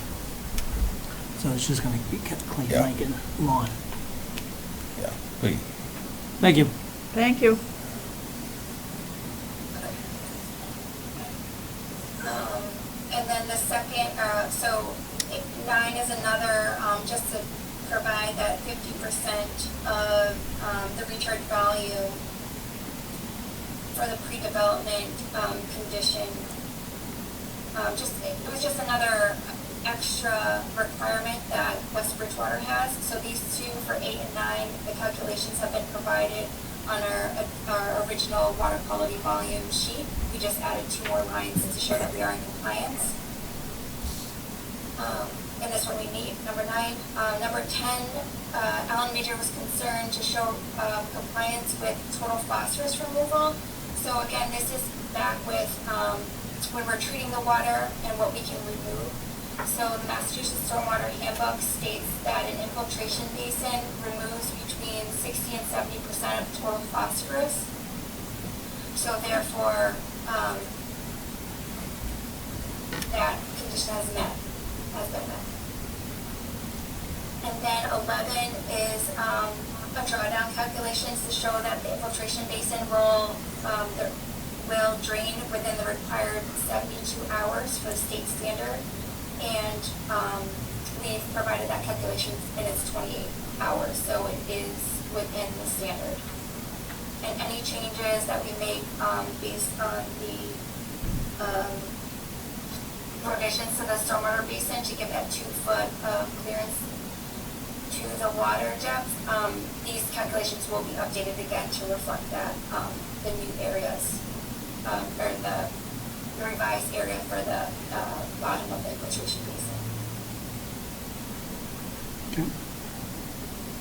So it's just gonna be kept clean Yeah. like in lawn. Yeah, we, Thank you. Thank you. And then the second, 9 is another, just to provide that 50% of the recharge volume for the pre-development condition. It was just another extra requirement that West Bridgewater has. So these two for 8 and 9, the calculations have been provided on our original water quality volume sheet. We just added 2 more lines to show that we are in compliance. And this one we meet. Number 9. Number 10, Alan Major was concerned to show compliance with total phosphorus removal. So again, this is back with when we're treating the water and what we can remove. So the Massachusetts Stormwater Handbook states that an infiltration basin removes between 60 and 70% of total phosphorus. So therefore, that condition has been met. And then 11 is a drawdown calculations to show that the infiltration basin will drain within the required 72 hours for the state standard. And we've provided that calculation and it's 28 hours, so it is within the standard. And any changes that we make based on the provisions to the stormwater basin to give that 2-foot clearance to the water depth, these calculations will be updated again to reflect that, the new areas, or the revised area for the bottom of the infiltration basin. Okay.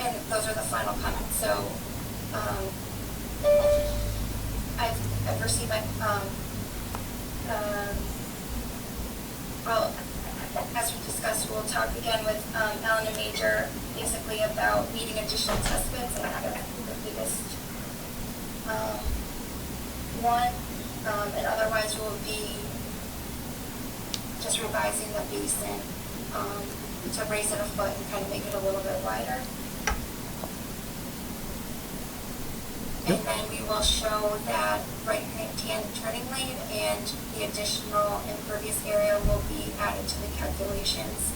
And those are the final comments. So I've received my, well, as we discussed, we'll talk again with Alan and Major basically about needing additional test bits, and I have the biggest one. And otherwise we'll be just revising the basin to raise it a foot and kind of make it a little bit wider. And then we will show that right-hand turning lane and the additional impervious area will be added to the calculations.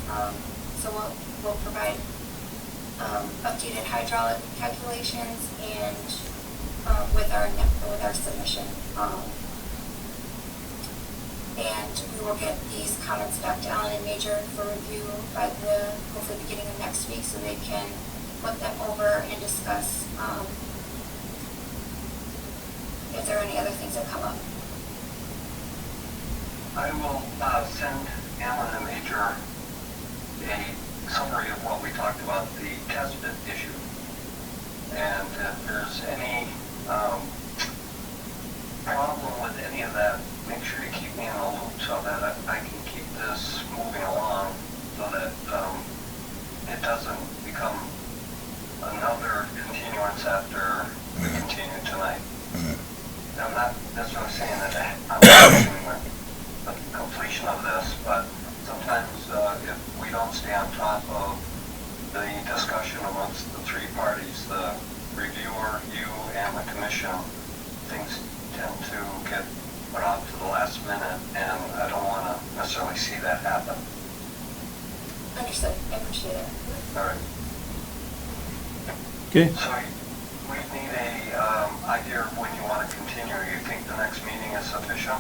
So we'll provide updated hydraulic calculations and with our submission. And we will get these comments back to Alan and Major for review by the hopefully beginning of next week, so they can look them over and discuss if there are any other things that come up. I will send Alan and Major a summary of what we talked about, the test bit issue. And if there's any problem with any of that, make sure you keep me in the loop so that I can keep this moving along so that it doesn't become another continuance after we continue tonight. I'm not necessarily saying that I'm pushing the completion of this, but sometimes if we don't stay on top of the discussion amongst the 3 parties, the reviewer, you, and the commission, things tend to get put off to the last minute, and I don't want to necessarily see that happen. Understood. I appreciate it. All right. Okay. So we need a idea of when you want to continue. You think the next meeting is sufficient?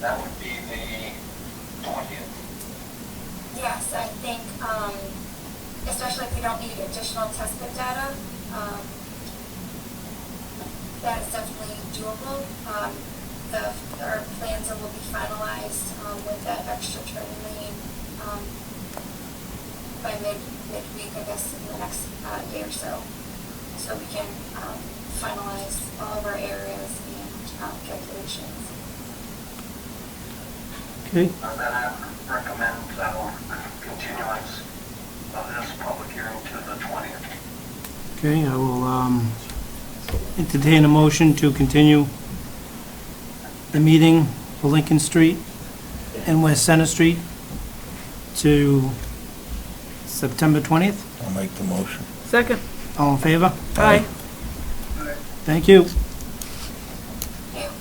That would be the 20th. Yes, I think, especially if we don't need additional test bit data, that is definitely doable. Our plans will be finalized with that extra turning lane by midweek, I guess, in the next day or so. So we can finalize all of our areas and calculations. Okay. Then I recommend continuance of this public hearing to the 20th. Okay, I will entertain a motion to continue the meeting for Lincoln Street and West Center Street to September 20th. I'll make the motion. Second. All in favor? Aye. Thank you. Yeah.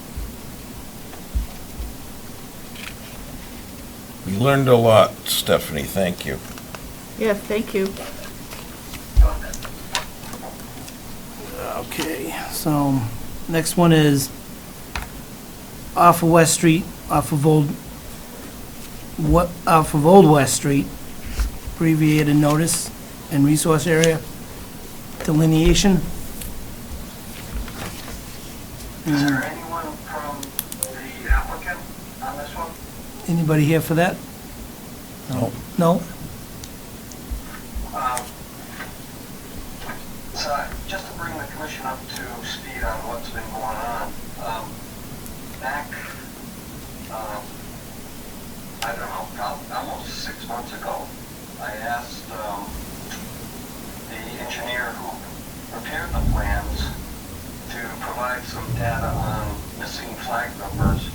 We learned a lot, Stephanie, thank you. Yes, thank you. Okay, so next one is off of West Street, off of Old West Street, abbreviated notice and resource area delineation. Is there anyone from the applicant on this one? Anybody here for that? No. No? So just to bring the commission up to speed on what's been going on, back, I don't know, almost 6 months ago, I asked the engineer who prepared the plans to provide some data on missing flag numbers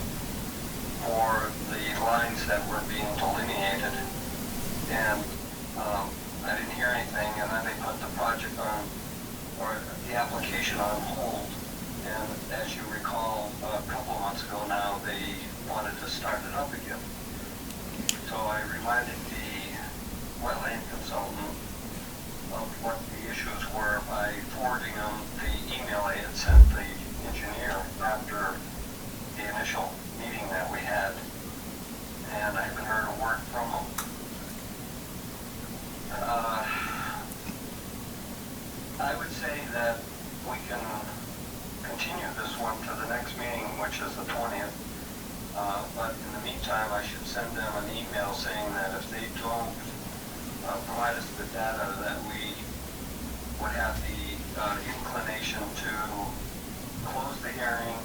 for the lines that were being delineated. And I didn't hear anything, and then they put the project on, or the application on hold. And as you recall, a couple of months ago now, they wanted to start it up again. So I reminded the wetland consultant of what the issues were by forwarding them the email I had sent the engineer after the initial meeting that we had. And I haven't heard a word from them. I would say that we can continue this one to the next meeting, which is the 20th. But in the meantime, I should send them an email saying that if they don't provide us the data, that we would have the inclination to close the hearing,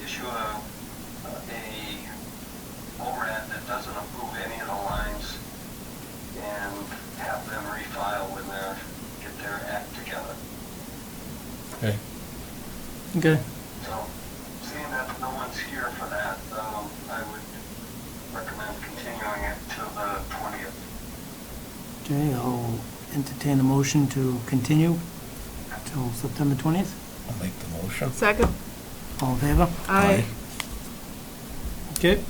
issue a ORAD that doesn't approve any of the lines, and have them refile when they get their act together. Okay. Okay. So, seeing that no one's here for that, I would recommend continuing it to the 20th. Okay, I'll entertain a motion to continue till September 20th. I'll make the motion. Second? All in favor? Aye. Okay.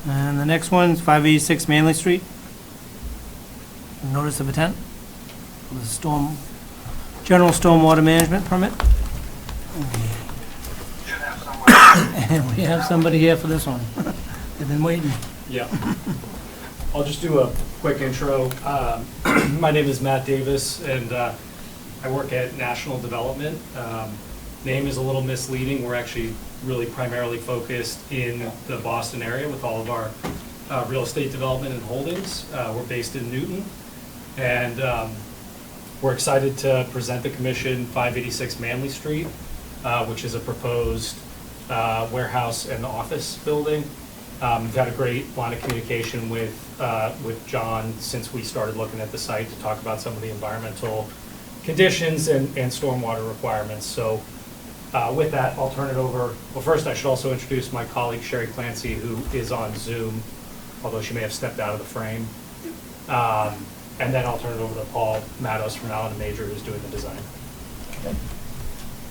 And the next one's 586 Manley Street. Notice of intent for the general stormwater management permit. Should have someone. And we have somebody here for this one. They've been waiting. Yeah. I'll just do a quick intro. My name is Matt Davis, and I work at National Development. Name is a little misleading. We're actually really primarily focused in the Boston area with all of our real estate development and holdings. We're based in Newton, and we're excited to present the commission 586 Manley Street, which is a proposed warehouse and office building. We've had a great line of communication with John since we started looking at the site to talk about some of the environmental conditions and stormwater requirements. So with that, I'll turn it over. Well, first, I should also introduce my colleague, Sherry Clancy, who is on Zoom, although she may have stepped out of the frame. And then I'll turn it over to Paul Mattos from Allen & Major, who's doing the design.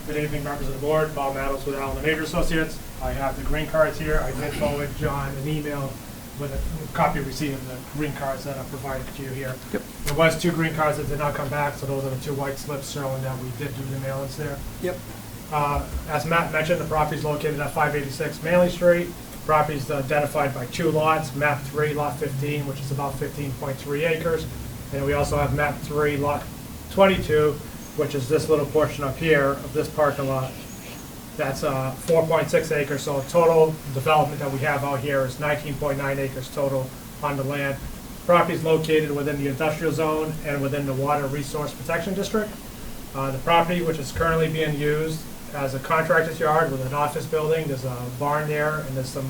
Good evening, members of the board. Bob Mattos with Allen & Major Associates. I have the green cards here. I did forward John an email with a copy receipt of the green cards that I provided to you here. Yep. There was 2 green cards that did not come back, so those are the 2 white slips showing that we did do the mailings there. Yep. As Matt mentioned, the property is located at 586 Manley Street. Property is identified by 2 lots, map 3, lot 15, which is about 15.3 acres. And we also have map 3, lot 22, which is this little portion up here of this parking lot. That's 4.6 acres, so total development that we have out here is 19.9 acres total on the land. Property is located within the industrial zone and within the Water Resource Protection District. The property, which is currently being used as a contractor's yard with an office building, there's a barn there, and there's some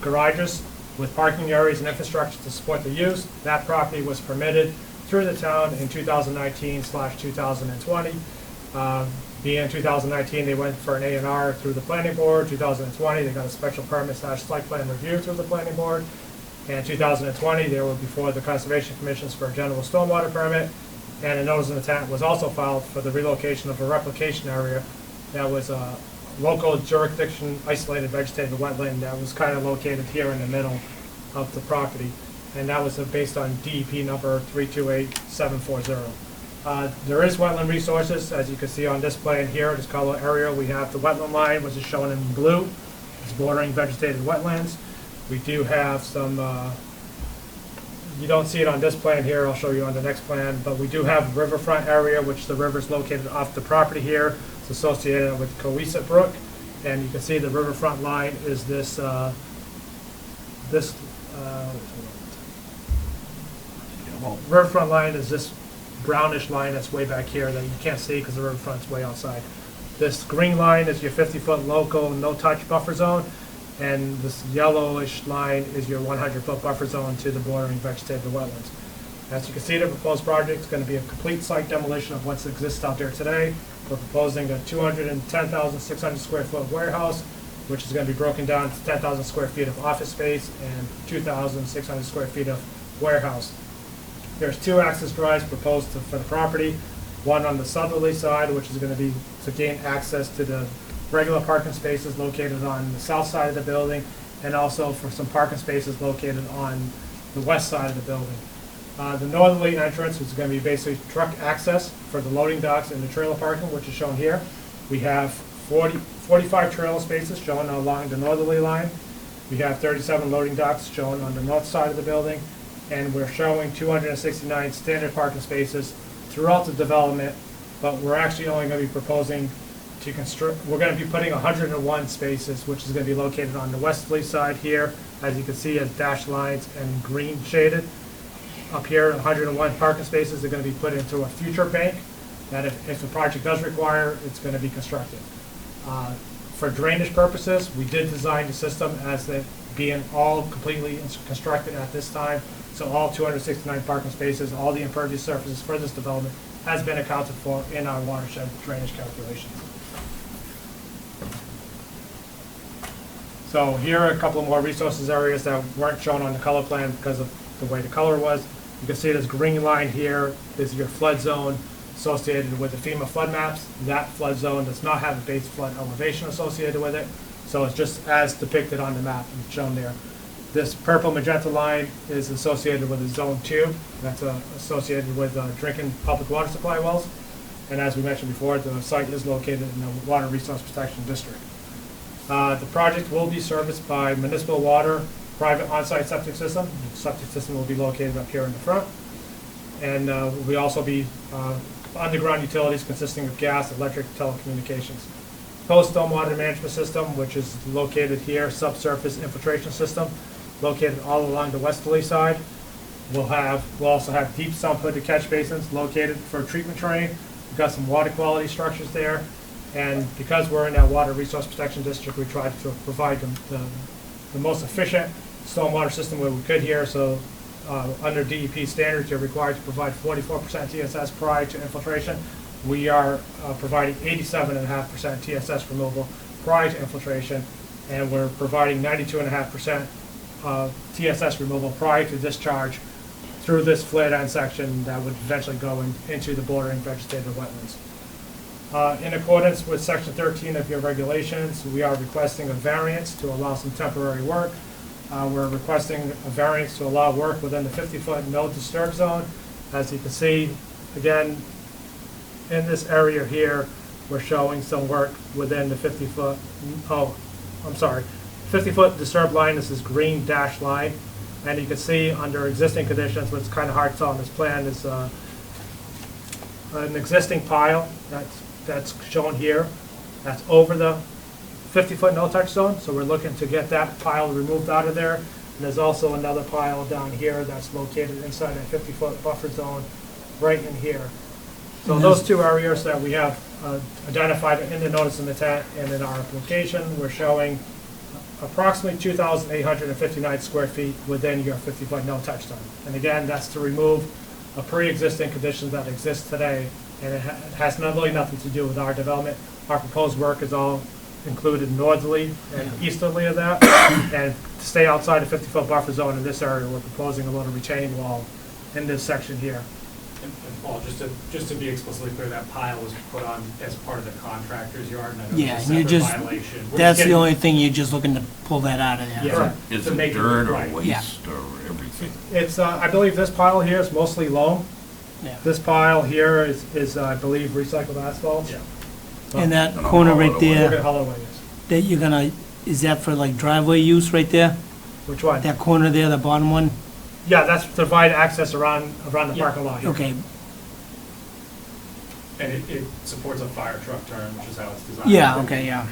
garages with parking areas and infrastructure to support the use. That property was permitted through the town in 2019/2020. Being 2019, they went for an A&R through the planning board. 2020, they got a special permit / site plan review through the planning board. And 2020, they were before the Conservation Commissions for a general stormwater permit. And a notice of intent was also filed for the relocation of a replication area that was local jurisdiction isolated vegetated wetland that was kind of located here in the middle of the property. And that was based on DEP number 328740. There is wetland resources, as you can see on this plan here, this color area. We have the wetland line, which is shown in blue. It's bordering vegetated wetlands. We do have some, you don't see it on this plan here, I'll show you on the next plan, but we do have a riverfront area, which the river is located off the property here. It's associated with Cohasset Brook, and you can see the riverfront line is this, riverfront line is this brownish line that's way back here that you can't see because the riverfront's way outside. This green line is your 50-foot local no-touch buffer zone, and this yellowish line is your 100-foot buffer zone to the bordering vegetated wetlands. As you can see, the proposed project is going to be a complete site demolition of what exists out there today. We're proposing a 210,600 square foot warehouse, which is going to be broken down to 10,000 square feet of office space and 2,600 square feet of warehouse. There's 2 access drives proposed for the property, one on the southerly side, which is going to be to gain access to the regular parking spaces located on the south side of the building, and also for some parking spaces located on the west side of the building. The northerly entrance is going to be basically truck access for the loading docks and the trailer parking, which is shown here. We have 45 trailer spaces shown along the northerly line. We have 37 loading docks shown on the north side of the building, and we're showing 269 standard parking spaces throughout the development, but we're actually only going to be proposing to construct, we're going to be putting 101 spaces, which is going to be located on the westerly side here, as you can see as dashed lines and green shaded. Up here, 101 parking spaces are going to be put into a future bank that if the project does require, it's going to be constructed. For drainage purposes, we did design the system as it being all completely constructed at this time. So all 269 parking spaces, all the impervious surfaces for this development has been accounted for in our watershed drainage calculations. So here are a couple of more resources areas that weren't shown on the color plan because of the way the color was. You can see this green line here is your flood zone associated with the FEMA flood maps. That flood zone does not have a base flood elevation associated with it, so it's just as depicted on the map and shown there. This purple magenta line is associated with a zone 2. That's associated with drinking public water supply wells. And as we mentioned before, the site is located in the Water Resource Protection District. The project will be serviced by municipal water, private on-site septic system. The septic system will be located up here in the front. And will also be underground utilities consisting of gas, electric, telecommunications. Proposed stormwater management system, which is located here, subsurface infiltration system, located all along the westerly side. We'll also have deep sump-hooded catch basins located for treatment train. We've got some water quality structures there. And because we're in that Water Resource Protection District, we tried to provide the most efficient stormwater system where we could here. So under DEP standards, you're required to provide 44% TSS prior to infiltration. We are providing 87.5% TSS removal prior to infiltration, and we're providing 92.5% TSS removal prior to discharge through this flared end section that would eventually go into the bordering vegetated wetlands. In accordance with Section 13 of your regulations, we are requesting a variance to allow some temporary work. We're requesting a variance to allow work within the 50-foot no disturb zone. As you can see, again, in this area here, we're showing some work within the 50-foot, 50-foot disturb line. This is green dashed line. And you can see under existing conditions, what's kind of hard to tell on this plan is an existing pile that's shown here. That's over the 50-foot no-touch zone. So we're looking to get that pile removed out of there. And there's also another pile down here that's located inside a 50-foot buffer zone right in here. So those two areas that we have identified in the notice of intent and in our application, we're showing approximately 2,859 square feet within your 50-foot no-touch zone. And again, that's to remove a pre-existing condition that exists today, and it has really nothing to do with our development. Our proposed work is all included northerly and easterly of that, and to stay outside the 50-foot buffer zone in this area, we're proposing a little retaining wall in this section here. And Paul, just to be explicitly clear, that pile was put on as part of the contractor's yard, and I know Yeah, it's a and you separate just, violation. We're that's just the only thing, you're just looking to pull that out of there. Yeah. Is To it make it dirt or right. waste or everything? It's, I believe this pile here is mostly loam. Yeah. This pile here is, I believe, recycled asphalt. Yeah. And that And I'll corner haul it right away. We're there, gonna haul it away, yes. that you're gonna, is that for like driveway use right there? Which one? That corner there, the bottom one? Yeah, that's to provide access around the Yeah. parking lot here. Okay, And it supports a fire truck turn, which is how it's designed. yeah, okay, yeah.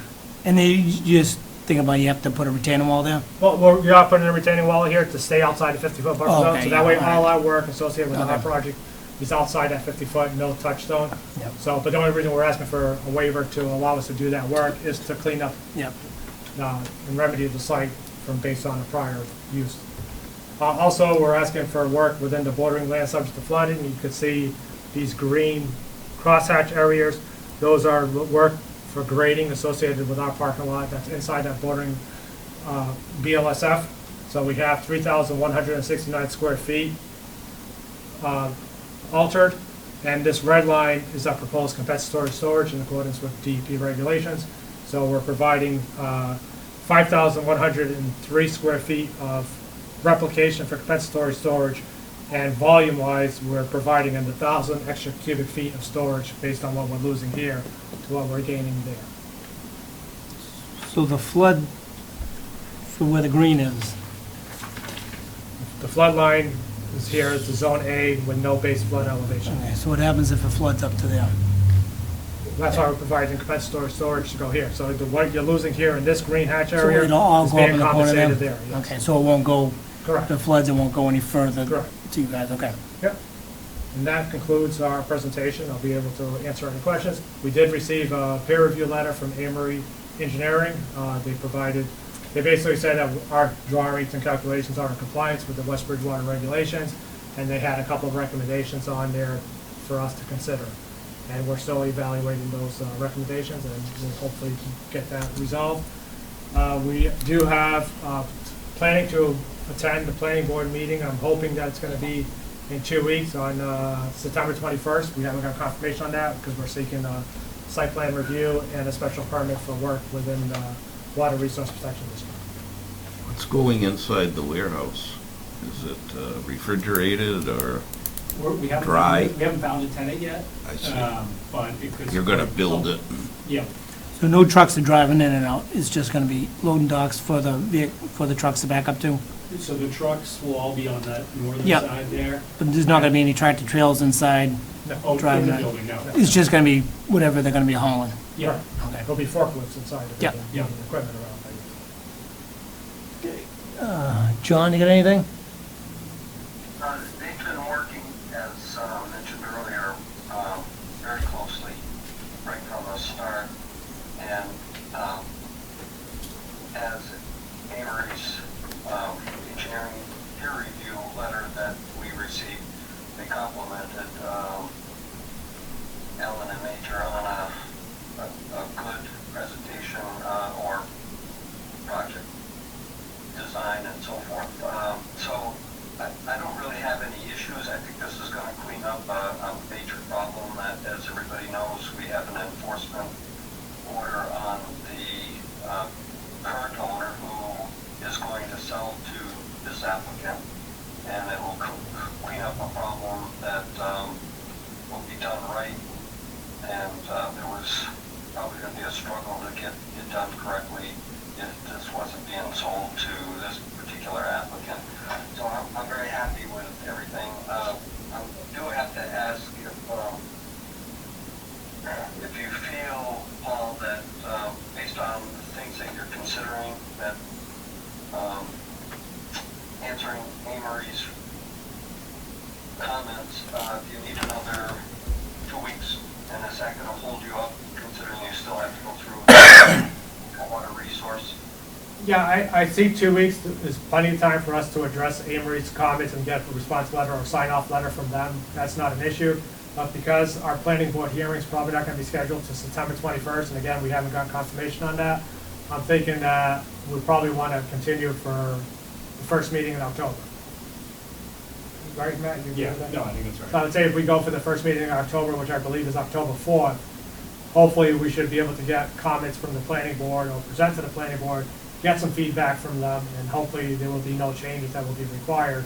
And then you just think about you have to put a retaining wall there? Well, we are putting a retaining wall here to stay outside the 50-foot buffer Oh, zone, okay, so that way yeah, all our work associated with our Okay. project is outside that 50-foot, no touchstone. Yep. So, but the only reason we're asking for a waiver to allow us to do that work is to clean up Yep. and remedy the site from based on a prior use. Also, we're asking for work within the bordering land subject to flooding. You could see these green crosshatch areas. Those are work for grading associated with our parking lot that's inside that bordering BLSF. So we have 3,169 square feet altered, and this red line is our proposed compensatory storage in accordance with DEP regulations. So we're providing 5,103 square feet of replication for compensatory storage, and volume-wise, we're providing 1,000 extra cubic feet of storage based on what we're losing here to what we're gaining there. So the flood for where the green is, The flood line is here, is the zone A with no base flood elevation. okay, so what happens if it floods up to there? That's why we're providing compensatory storage to go here. So what you're losing here in this green hatch So area it'll all is go up being in the corner there? compensated there. Yes. Okay, so it won't go, Correct. the floods, it won't go any further Correct. to you guys, okay. Yep. And that concludes our presentation. I'll be able to answer any questions. We did receive a peer review letter from Amory Engineering. They basically said that our drawings and calculations are in compliance with the West Bridgewater regulations, and they had a couple of recommendations on there for us to consider. And we're still evaluating those recommendations, and we'll hopefully get that resolved. We do have planning to attend the planning board meeting. I'm hoping that it's going to be in 2 weeks on September 21st. We haven't got confirmation on that because we're seeking a site plan review and a special permit for work within the Water Resource Protection District. What's going inside the warehouse? Is it refrigerated or We haven't Dry. We haven't found a tenant yet. I see. But it could. You're gonna build it? Yeah. So no trucks are driving in and out, it's just gonna be loading docks for the trucks to back up to? So the trucks will all be on that northern Yep. side there. But there's not gonna be any tractor trailers inside, Oh, in Driving the that. building, no. it's just gonna be whatever they're gonna be hauling? Yeah. Okay. There'll be forklifts inside of it. Yeah. and Yeah. Equipment around. John, you got anything? They've been working, as mentioned earlier, very closely right from the start. And as Amory's engineering peer review letter that we received, they complimented Ellen and Major on a good presentation or project design and so forth. So I don't really have any issues. I think this is going to clean up a major problem that, as everybody knows, we have an enforcement order on the current owner who is going to sell to this applicant, and it will clean up a problem that will be done right. And there was probably going to be a struggle to get it done correctly if this wasn't being sold to this particular applicant. So I'm very happy with everything. I do have to ask if you feel, Paul, that based on the things that you're considering, that answering Amory's comments, do you need another 2 weeks? And is that going to hold you up, considering you still have to go through a water resource? Yeah, I think 2 weeks is plenty of time for us to address Amory's comments and get a response letter or sign-off letter from them. That's not an issue. But because our planning board hearing is probably not going to be scheduled to September 21st, and again, we haven't got confirmation on that, I'm thinking that we probably want to continue for the first meeting in October. right, Matt? You agree Yeah, with that? no, I think that's right. So I would say if we go for the first meeting in October, which I believe is October 4th, hopefully we should be able to get comments from the planning board or present to the planning board, get some feedback from them, and hopefully there will be no changes that will be required,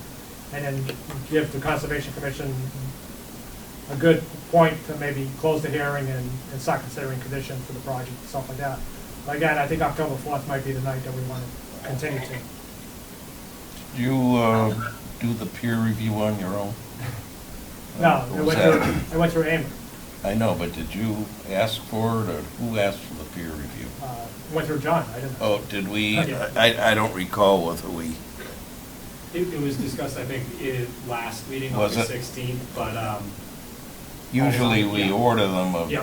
and then give the Conservation Commission a good point to maybe close the hearing and start considering conditions for the project, and stuff like that. But again, I think October 4th might be the night that we want to continue to. Do you do the peer review on your own? No, Or was that- it went through Amber. I know, but did you ask for it, or who asked for the peer review? Went through John, I didn't. Oh, did we? Yeah. I don't recall whether we, It was discussed, I think, last meeting, Was August it? 16th, but, usually we Yeah. order them of Yeah.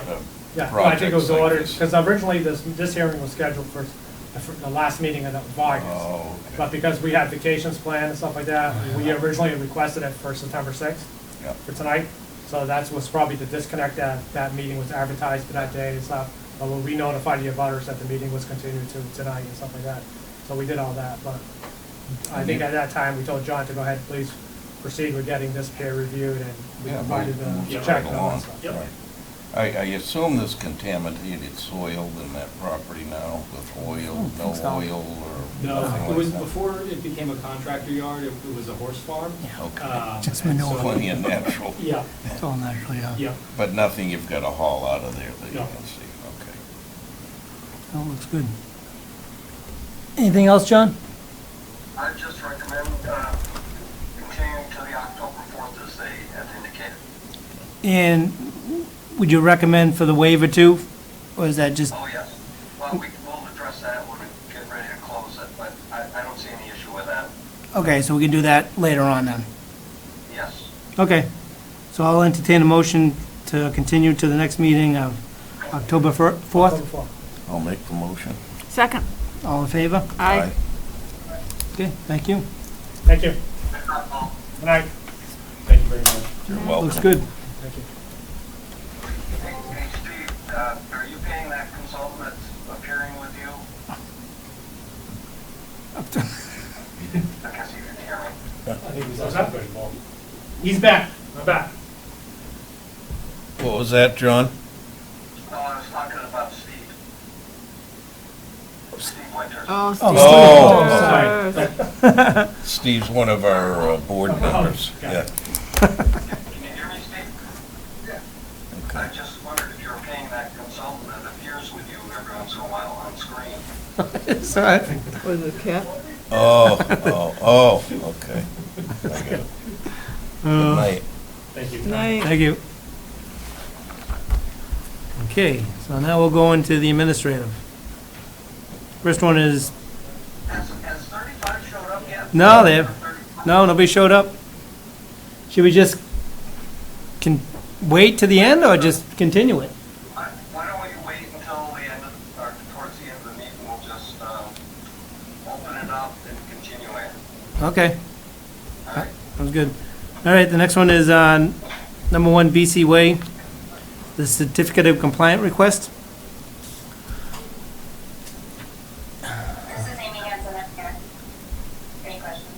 Yeah, no, I think it was projects like ordered, this. because originally this hearing was scheduled for the last meeting of August. Oh, But okay. because we had vacations planned and stuff like that, we originally requested it for September 6th Yeah. for tonight. So that was probably the disconnect, that meeting was advertised for that day and stuff. But we notified the abutters that the meeting was continued to tonight and stuff like that. So we did all that, but I think at that time, we told John to go ahead, please proceed with getting this peer reviewed, and we Yeah, provided move the right check and all that along. stuff. Yep. Right. I assume there's contaminated soil in that property now with oil, no think so. oil, or no, nothing it was, like that? before it became a contractor yard, it was a horse farm. Okay, Just and manure. so- plenty of natural, Yeah, It's all natural, yeah. yeah. but nothing you've got to haul out of there that you No. can see, okay. That looks good. Anything else, John? I just recommend continuing to the October 4th as they have indicated. And would you recommend for the waiver too? Or is that just, Oh, yes. Well, we'll address that when we get ready to close it, but I don't see any issue with that. okay, so we can do that later on then? Yes. Okay, so I'll entertain a motion to continue to the next meeting of October 4th. October 4th. I'll make the motion. Second. All in favor? Aye. Okay, thank you. Thank you. If not, Paul. Good night. Thank you very much. You're welcome. Looks good. Thank you. Hey, Steve, are you paying that consultant that's appearing with you? I guess you didn't hear me. I think he's What's also that? good, Paul. He's back. I'm back. What was that, John? No, I was talking about Steve. Steve Winters. Oh, Oh, Steve. Steve's one of our board members, got yeah. it. Can you hear me, Steve? Yeah. I Okay. just wondered if you're paying that consultant that appears with you every once in a while on screen. It's all right. Was it Cat? Oh, okay. I got it. Good night. Thank you. Night. Thank you. Okay, so now we'll go into the administrative. First one is, Has 35 showed up yet? No, they have- 35? no, nobody showed up. Should we just wait to the end or just continue it? Why don't we wait until the end of, or towards the end of the meeting, we'll just open it up and continue it. Okay, All right? sounds good. All right, the next one is on number 1 BC Way, the certificate of compliant request. This is Amy Hanson up here. Any questions?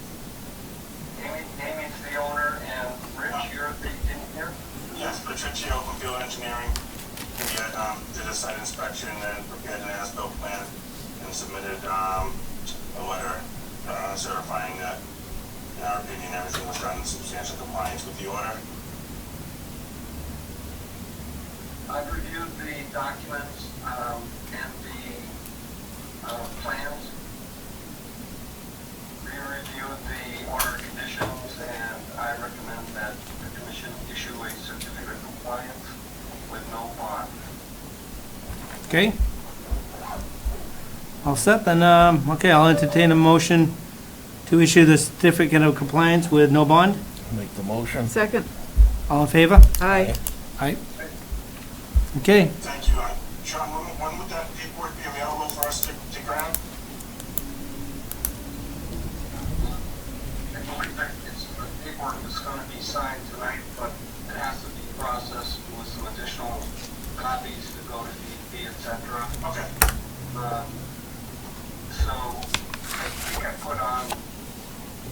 Amy's the owner, and Rich, you're the engineer? Yes, Patricio from Field Engineering, did a site inspection and prepared an as-built plan and submitted a letter certifying that, in our opinion, everything was done in substantial compliance with the order. I've reviewed the documents and the plans. Re-reviewed the order conditions, and I recommend that the commission issue a certificate of compliance with no bond. Okay. All set, then, okay, I'll entertain a motion to issue the certificate of compliance with no bond. Make the motion. Second. All in favor? Aye. Aye. Okay, Thank you. Sean, when would that paperwork be available for us to grab? I believe that the paperwork is going to be signed tonight, but it has to be processed with some additional copies to go to DEP, et cetera. Okay. So I think I put on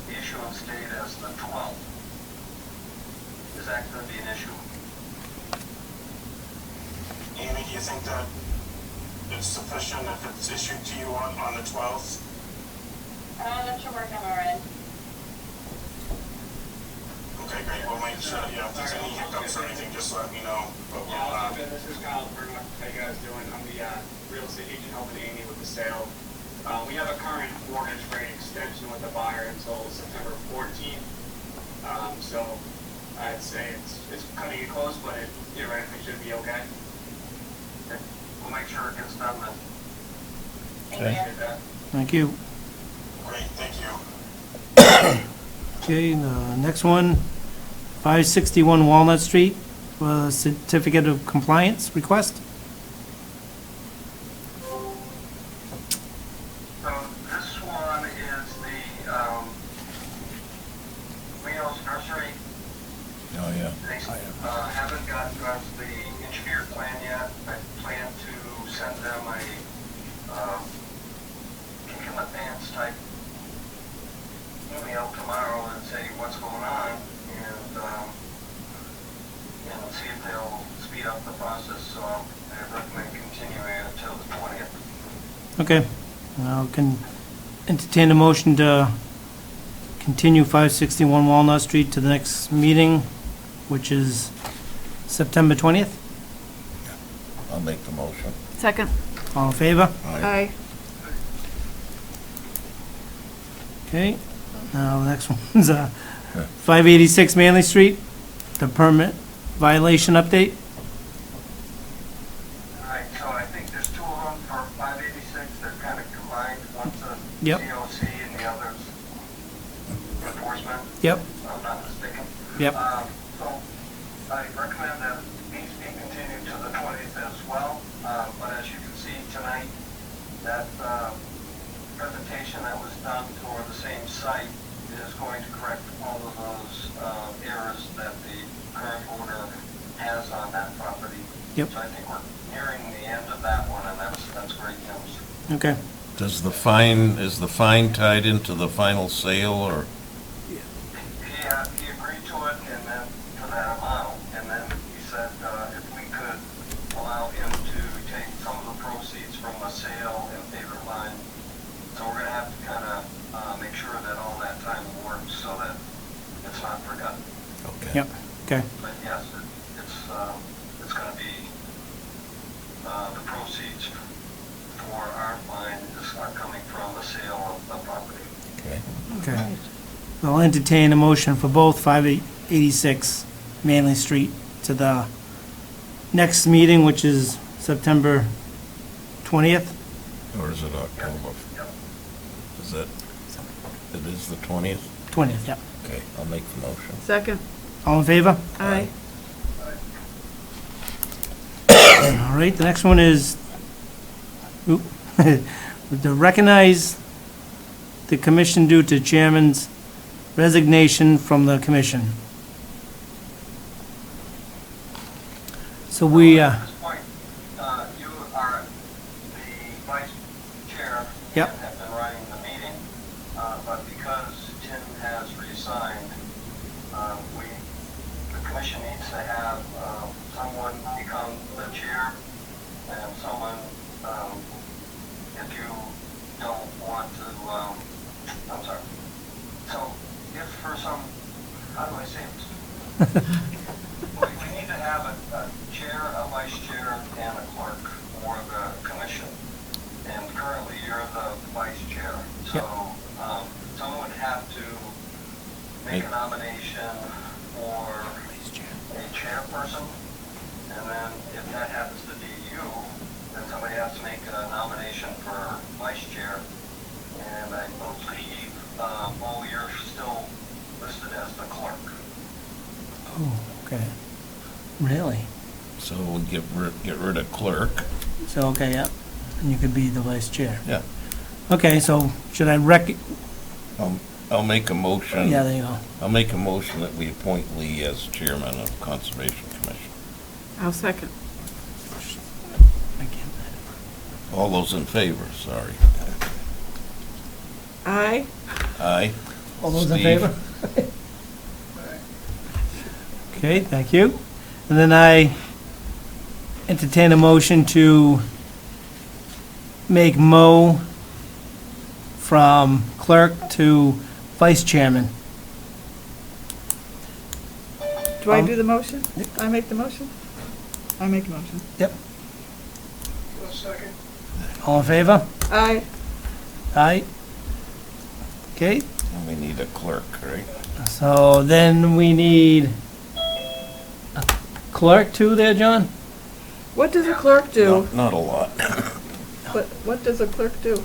the issuance date as the 12th. think that it's sufficient if it's issued to you on the 12th? That should work on our end. Okay, great. We'll make sure, if there's any hiccups or anything, just let me know. But we'll, This is Kyle Bergman. How you guys doing? I'm the real estate agent helping Amy with the sale. We have a current mortgage rate extension with the buyer until September 14th. So I'd say it's cutting it close, but it theoretically should be okay. We'll make sure it gets done then. Okay. Appreciate that. Thank you. great, thank you. Okay, the next one, 561 Walnut Street, certificate of compliance request. So this one is the Leo's Nursery. Oh, yeah. They haven't gotten to us the engineer plan yet. I plan to send them a kick in the pants type email tomorrow and say what's going on and see if they'll speed up the process. So I recommend continuing it until the 20th. Okay, now can entertain a motion to continue 561 Walnut Street to the next meeting, which is September 20th. I'll make the motion. Second. All in favor? Aye. Okay, now the next one's 586 Manley Street, the permit violation update. All right, so I think there's two of them for 586. They're kind of combined. One's a Yep. COC and the other's enforcement. Yep. If I'm not mistaken. Yep. So I recommend that these be continued to the 20th as well. But as you can see tonight, that presentation that was done for the same site is going to correct all of those errors that the current owner has on that property. Yep. So I think we're nearing the end of that one, and that's great news. Okay. Is the fine tied into the final sale, or? He agreed to it, and then to that amount, and then he said if we could allow him to take some of the proceeds from the sale and pay the line. So we're gonna have to kind of make sure that all that time works so that it's not forgotten. Okay. Yep. Okay. But yes, it's gonna be the proceeds for our fine are coming from the sale of the property. Okay. Okay. I'll entertain a motion for both 586 Manley Street to the next meeting, which is September 20th. Or is it October? Yep. Is it is the 20th? 20th, yep. Okay, I'll make the motion. Second. All in favor? Aye. All right, the next one is to recognize the commission due to chairman's resignation from the commission. So we, At this point, you are the vice chair. Yep. And have been running the meeting, but because Tim has resigned, the commission needs to have someone become the chair and someone, if you don't want to, I'm sorry. So if for some, how do I say this? We need to have a chair, a vice chair, and a clerk for the commission. And currently, you're the vice chair. So someone would have to make a nomination for a chairperson. And then if that happens to be you, then somebody has to make a nomination for vice chair. And I believe, you're still listed as the clerk. oh, okay. Really? So we'll get rid of clerk. So, okay, yep. And you could be the vice chair. Yeah. Okay, so should I I'll make a motion. yeah, there you go. I'll make a motion that we appoint Lee as chairman of Conservation Commission. I'll second. I can't. All those in favor, sorry. Aye. Aye. All those in Steve? favor? Okay, thank you. And then I entertain a motion to make Mo from clerk to vice chairman. Do I do the motion? I make the motion? I make the motion. Yep. All in favor? Aye. Aye. Okay, And we need a clerk, right? so then we need a clerk too there, John? What does a clerk do? Not a lot. What does a clerk do?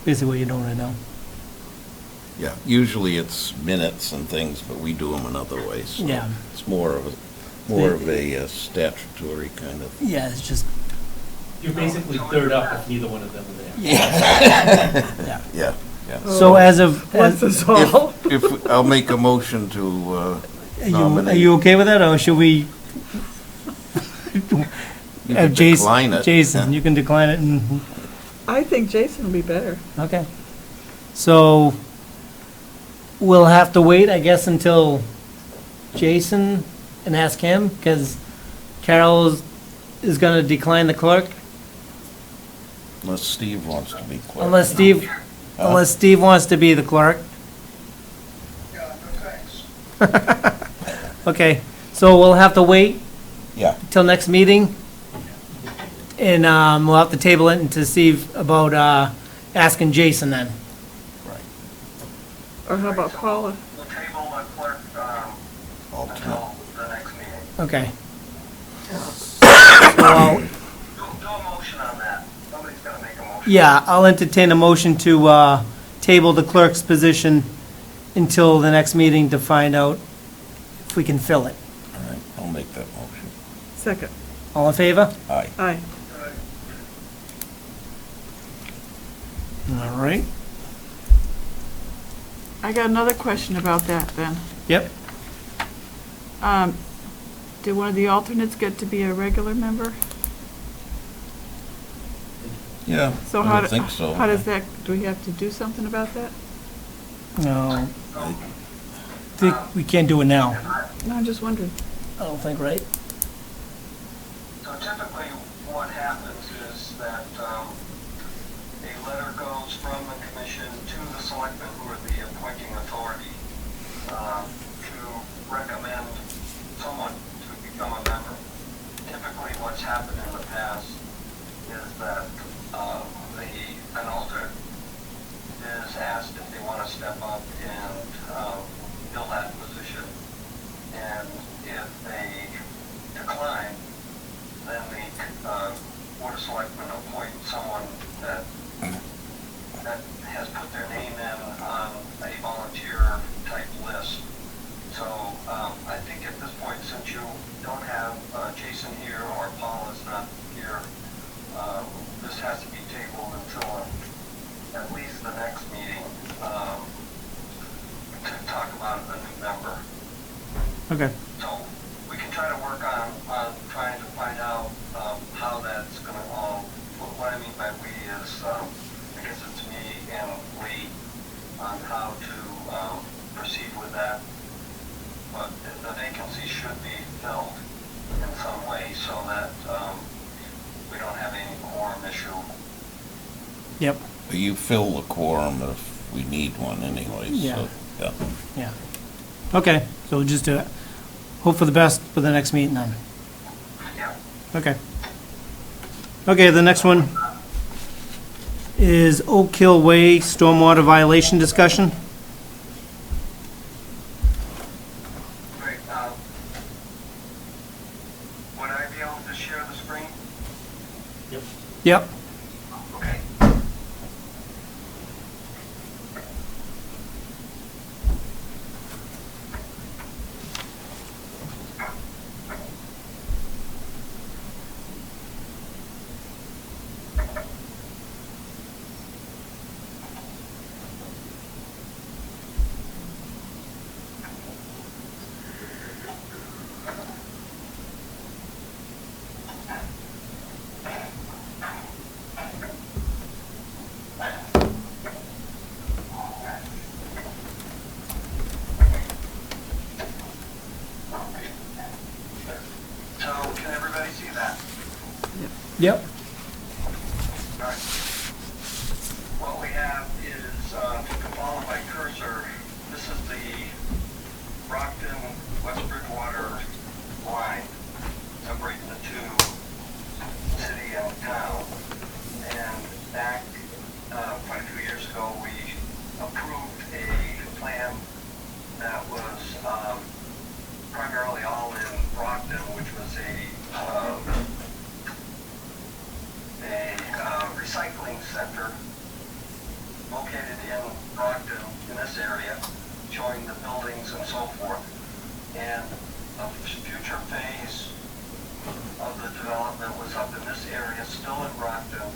Basically what you're doing right now. Yeah, usually it's minutes and things, but we do them in other ways. So Yeah. It's more of a statutory kind of. Yeah, it's just, You're basically third up if neither one of them are there. yeah. Yeah, yeah. So as of, What's as, this all? If, I'll make a motion to are nominate. you okay with that, or should we You have can Jason? decline it. Jason, you can decline it and, I think Jason would be better. okay. So we'll have to wait, I guess, until Jason and ask him, because Carol is gonna decline the clerk, Unless Steve wants to be clerk. unless Steve wants to be the clerk. Yeah, no thanks. Okay, so we'll have to wait Yeah, till next meeting, and we'll have to table it to see about asking Jason then. Or how about Paula? We'll table the clerk, alternate. until the next meeting. Okay. So I'll- Do a motion on that. Somebody's gonna make a motion. yeah, I'll entertain a motion to table the clerk's position until the next meeting to find out if we can fill it. All right, I'll make that motion. Second. All in favor? Aye. Aye. All right. I got another question about that then. Yep. Do one of the alternates get to be a regular member? Yeah, So I how, don't think so. how does that, do we have to do something about that? No. I think we can't do it now. No, I'm just wondering. I don't think, right? So typically, what happens is that a letter goes from the commission to the selectmen, who are the appointing authority, to recommend someone to become a member. Typically, what's happened in the past is that an alternate is asked if they want to step up and fill that position. And if they decline, then the Board of Selectmen appoint someone that has put their name in on a volunteer type list. So I think at this point, since you don't have Jason here or Paul is not here, this has to be tabled until at least the next meeting to talk about a new member. Okay. So we can try to work on trying to find out how that's going to all, what I mean by we is, I guess it's me and Lee, on how to proceed with that. But the vacancy should be filled in some way so that we don't have any quorum issue. Yep. You fill the quorum if we need one anyway, Yeah. so, yeah. Yeah. Okay, so we'll just do it. Hope for the best for the next meeting then. Yeah. Okay. Okay, the next one is Oak Hill Way stormwater violation discussion. Great. Would I be able to share the screen? Yep. Okay. So can everybody see that? Yep. Alright. What we have is, if you can follow my cursor, this is the Brockton, West Bridgewater line separating the two, city and town. And back, quite a few years ago, we approved a plan that was, primarily all in Brockton, which was a recycling center located in Brockton, in this area, showing the buildings and so forth. And a future phase of the development was up in this area, still in Brockton,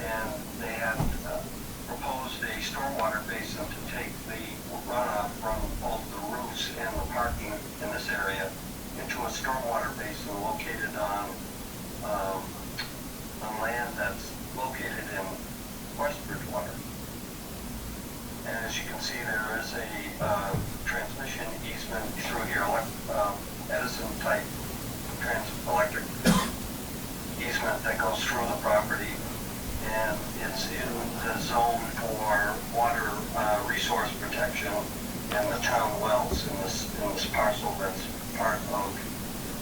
and they had proposed a stormwater basin to take the runoff from both the roofs and the parking in this area into a stormwater basin located on land that's located in West Bridgewater. And as you can see, there is a transmission easement through here, Edison type electric easement that goes through the property, and it's in the zone for water resource protection and the town wells in this parcel that's part of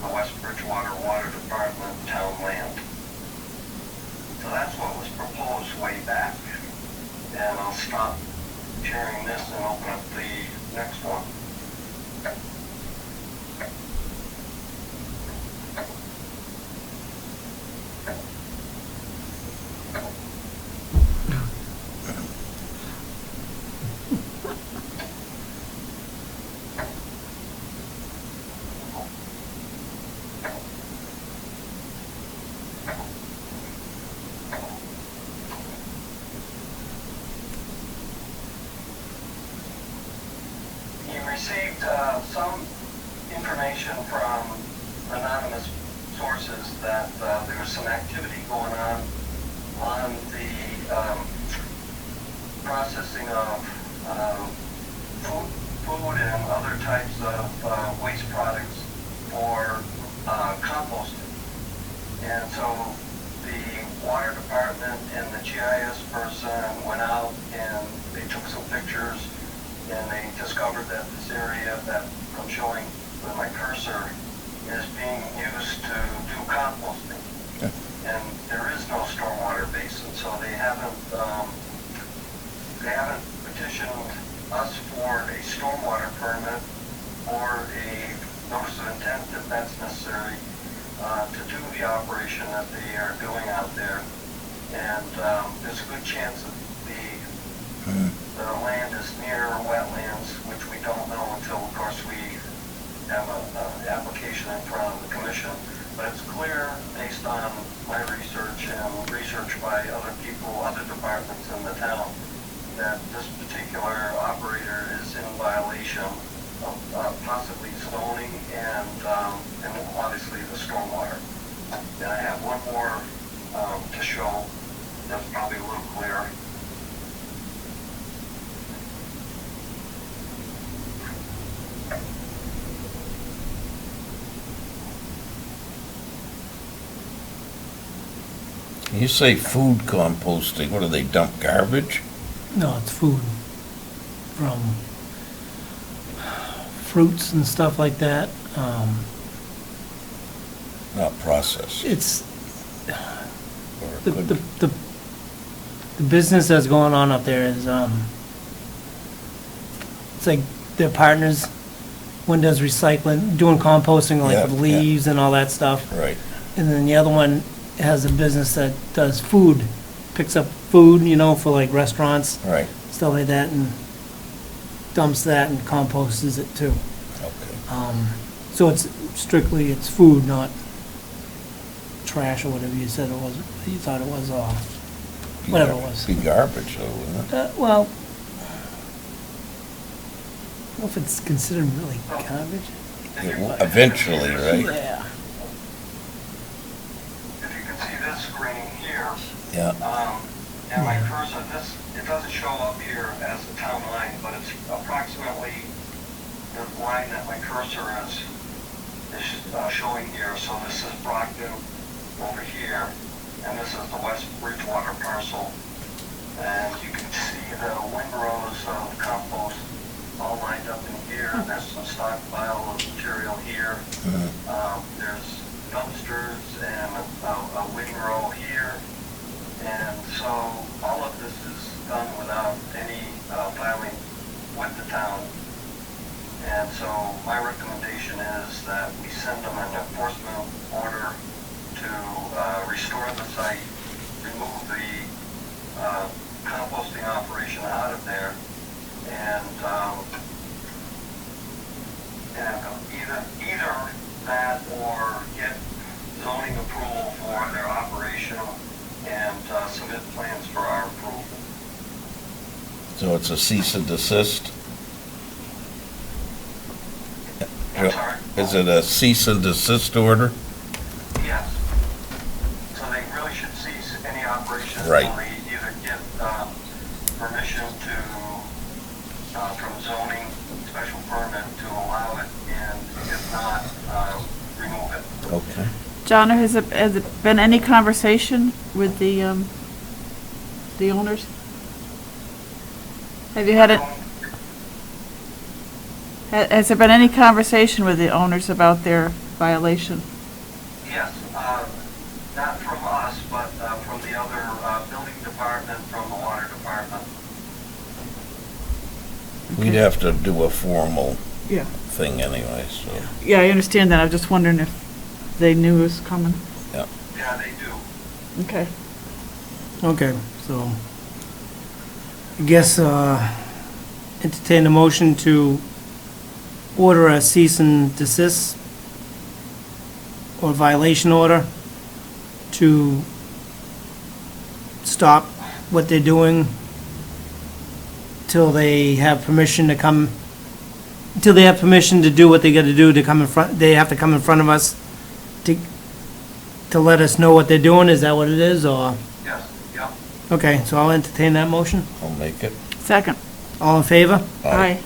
the West Bridgewater Water Department town land. So that's what was proposed way back. And I'll stop sharing this and open up the next one. Received some information from anonymous sources that there was some activity going on the processing of food and other types of waste products for composting. And so the water department and the GIS person went out and they took some pictures, and they discovered that this area that I'm showing with my cursor is being used to do composting. Okay. And there is no stormwater basin, so they haven't petitioned us for a stormwater permit or a notice of intent if that's necessary to do the operation that they are doing out there. And there's a good chance that the land is near wetlands, which we don't know until, of course, we have an application in front of the commission. But it's clear, based on my research and research by other people, other departments in the town, that this particular operator is in violation of possibly zoning and obviously the stormwater. And I have one more to show that's probably a little clearer. You say food composting, what do they dump, garbage? No, it's food from fruits and stuff like that. Not processed. It's Or it the, could the, be. the business that's going on up there is it's like their partners. One does recycling, doing composting like Yeah, with leaves and all that stuff. Right. And then the other one has a business that does food, picks up food, for like restaurants, Right. stuff like that, and dumps that and composes it too. Okay. So it's strictly, it's food, not trash or whatever you said it was. You thought it was, whatever it was. Be garbage though, wouldn't it? Well, I don't know if it's considered really garbage. It will eventually, right? Yeah. If you can see this screen here, Yeah. and my cursor, it doesn't show up here as a town line, but it's approximately the line that my cursor is showing here. So this is Brockton over here, and this is the West Bridgewater parcel. And you can see the windrows of compost all lined up in here. There's some stockpile of material here. There's dumpsters and a windrow here. And so all of this is done without any filing with the town. And so my recommendation is that we send them an enforcement order to restore the site, remove the composting operation out of there, and either that or get zoning approval for their operation and submit plans for our approval. So it's a cease and desist? I'm sorry? Is it a cease and desist order? Yes. So they really should cease any operation Right. until they either get permission to, from zoning, special permit to allow it, and if not, remove it. Okay. John, has it been any conversation with the owners? Have you had it? Has there been any conversation with the owners about their violation? Yes, not from us, but from the other building department, from the water department. We'd have to do a formal Yeah. thing anyway, so. Yeah, I understand that. I was just wondering if they knew it was coming. Yeah, they do. Okay. Okay, so I guess entertain a motion to order a cease and desist or violation order to stop what they're doing till they have permission to come, until they have permission to do what they gotta do to come in front, they have to come in front of us to let us know what they're doing, is that what it is, or? Yes, yeah. Okay, so I'll entertain that motion. I'll make it. Second. All in favor? Aye.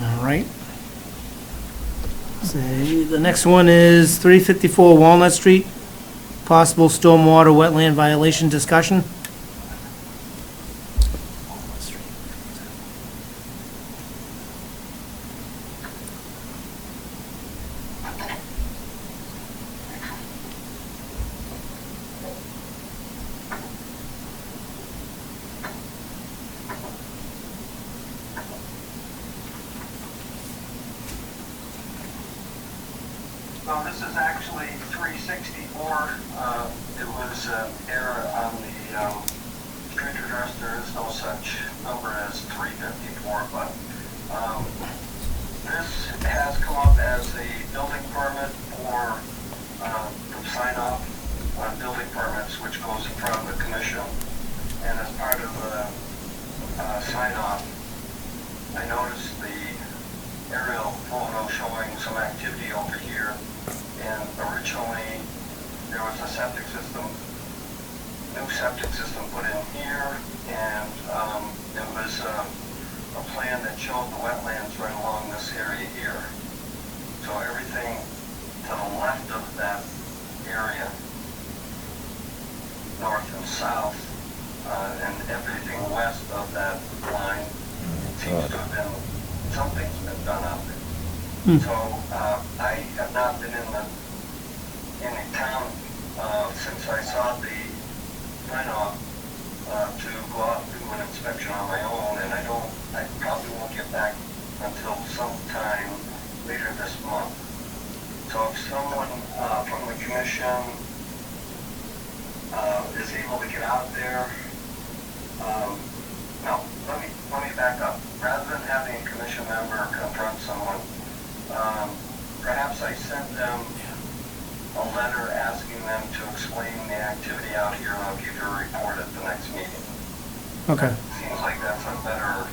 All right. Say, the next one is 354 Walnut Street, possible stormwater wetland violation discussion. Well, this is actually 364. It was an error on the street address. There is no such number as 354, but this has come up as a building permit for the sign-off on building permits, which goes in front of the commission. And as part of the sign-off, I noticed the aerial photo showing some activity over here. And originally, there was a septic system, new septic system put in here, and it was a plan that showed the wetlands right along this area here. So everything to the left of that area, north and south, and everything west of that line, seems to have been, something's been done out there. So I have not been in the town since I saw the sign-off to go out and do an inspection on my own, and I probably won't get back until sometime later this month. So if someone from the commission is able to get out there, no, let me back up. Rather than having a commission member confront someone, perhaps I sent them a letter asking them to explain the activity out here, and I'll give you a report at the next meeting. Okay. Seems like that's a better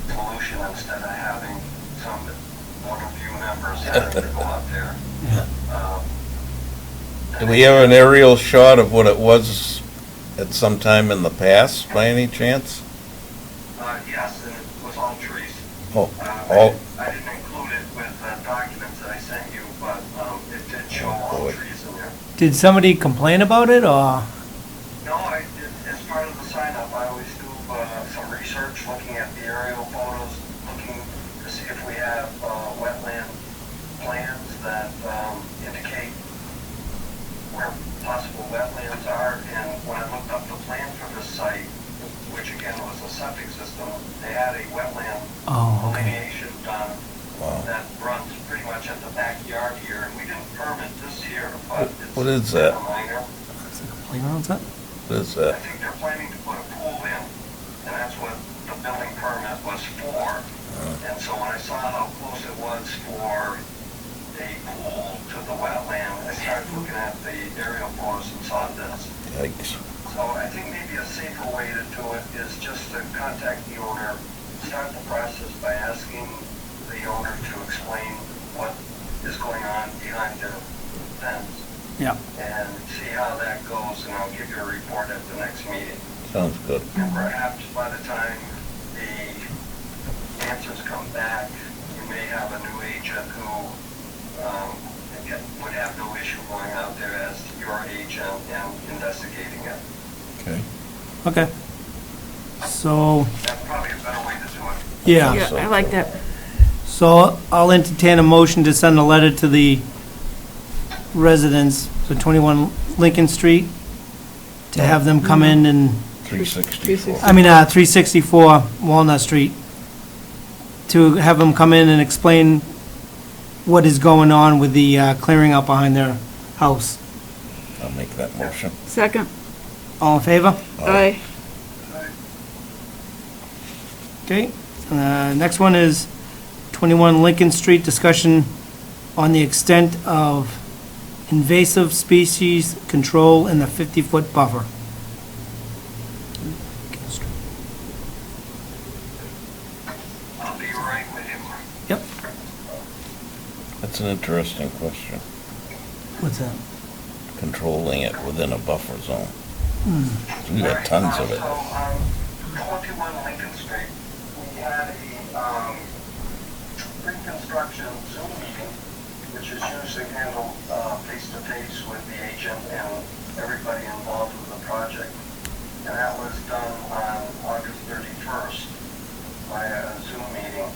solution instead of having some one of you members having to go out there. Do we have an aerial shot of what it was at some time in the past, by any chance? Yes, and it was all trees. Oh, I didn't include it with the documents that I sent you, but it did show all boy. trees in Did somebody complain about it, or? No, as part of the sign-up, I always do some research, looking at the aerial photos, looking to see if we have wetland plans that indicate where possible wetlands are. And when I looked up the plan for this site, which again was a septic system, they had a wetland delineation done that runs pretty much at the backyard here. And we didn't permit this here, but it's What is that? minor. Playground's that? What is I that? think they're planning to put a pool in, and that's what the building permit was for. And so when I saw how close it was for a pool to the wetland, I started looking at the aerial photos and saw this. Yikes. So I think maybe a safer way to do it is just to contact the owner, start the process by asking the owner to explain what is going on behind their fence. Yeah. And see how that goes, and I'll give you a report at the next meeting. Sounds good. And perhaps by the time the answers come back, you may have a new agent who would have no issue going out there as your agent and investigating it. Okay. Okay. So, That's probably a better way to do it. yeah. Yeah, I like that. So I'll entertain a motion to send a letter to the residents, so 21 Lincoln Street, to have them come in and, 364. 364 Walnut Street, to have them come in and explain what is going on with the clearing out behind their house. I'll make that motion. Second. All in favor? Aye. Okay. Next one is 21 Lincoln Street, discussion on the extent of invasive species control in the 50-foot buffer. I'll be right with you. Yep. That's an interesting question. What's that? Controlling it within a buffer zone. We got tons of it. So, 21 Lincoln Street, we had a pre-construction Zoom meeting, which is usually handled face-to-face with the agent and everybody involved with the project. And that was done on August 31st by a Zoom meeting.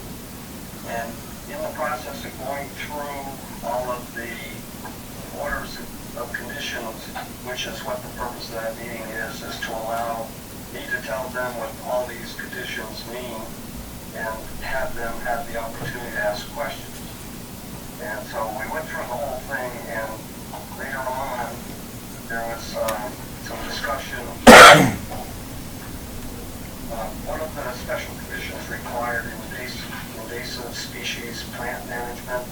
And in the process of going through all of the orders of conditions, which is what the purpose of that meeting is to allow me to tell them what all these conditions mean and have them have the opportunity to ask questions. And so we went through the whole thing, and later on, there was some discussion. One of the special conditions required invasive species plant management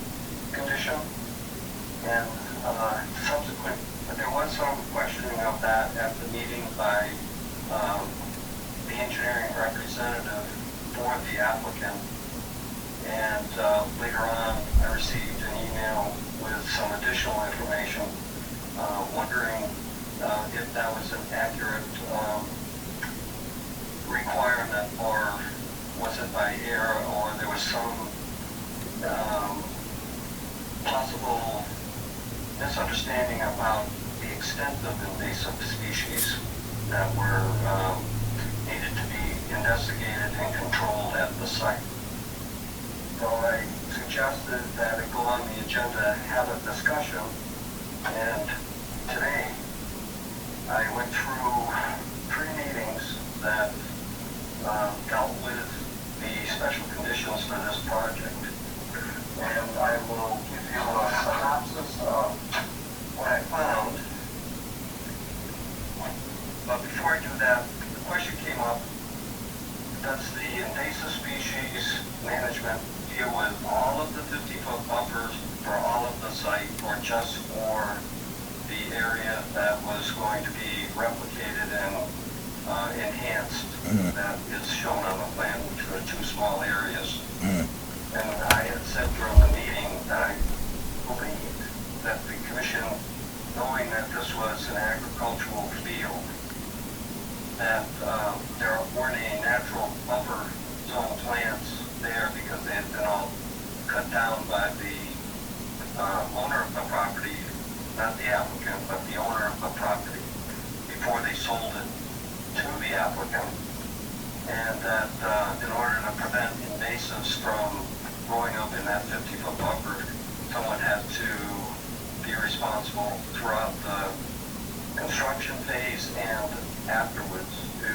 condition, and subsequent, but there was some questioning of that at the meeting by the engineering representative for the applicant. And later on, I received an email with some additional information, wondering if that was an accurate requirement, or was it by error, or there was some possible misunderstanding about the extent of invasive species that were needed to be investigated and controlled at the site. So I suggested that it go on the agenda, have a discussion, and today I went through 3 meetings that dealt with the special conditions for this project. And I will give you a synopsis of what I found. But before I do that, the question came up, does the invasive species management deal with all of the 50-foot buffers for all of the site, or just for the area that was going to be replicated and enhanced, that is shown on the plan, which were 2 small areas? And I had said during the meeting that I believed that the commission, knowing that this was an agricultural field, that there weren't any natural buffer zone plants there because they had been all cut down by the owner of the property not the applicant, but the owner of the property, before they sold it to the applicant. And that in order to prevent invasives from growing up in that 50-foot buffer, someone had to be responsible throughout the construction phase and afterwards to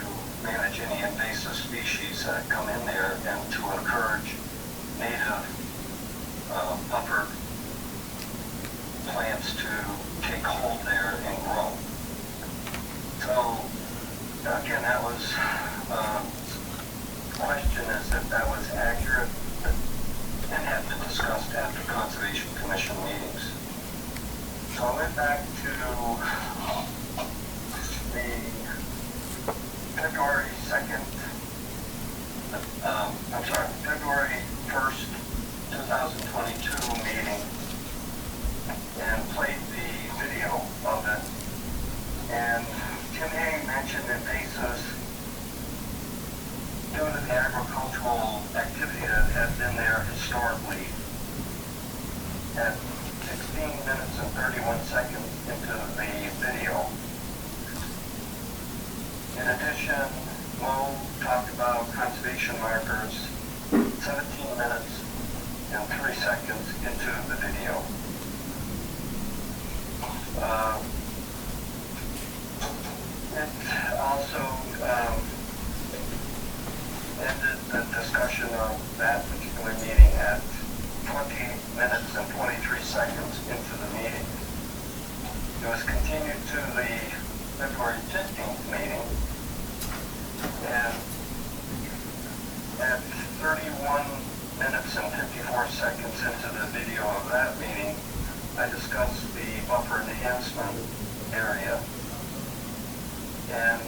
manage any invasive species that come in there and to encourage native buffer plants to take hold there and grow. So again, that was question is if that was accurate and had been discussed at the Conservation Commission meetings. So I went back to the February 2nd, February 1st, 2022 meeting and played the video of it. And Tim Hay mentioned invasives due to the agricultural activity that had been there historically. At 16 minutes and 31 seconds into the video. In addition, Mo talked about conservation markers 17 minutes and 3 seconds into the video. It also ended the discussion of that particular meeting at 20 minutes and 23 seconds into the meeting. It was continued to the February 15th meeting, and at 31 minutes and 54 seconds into the video of that meeting, I discussed the buffer enhancement area, and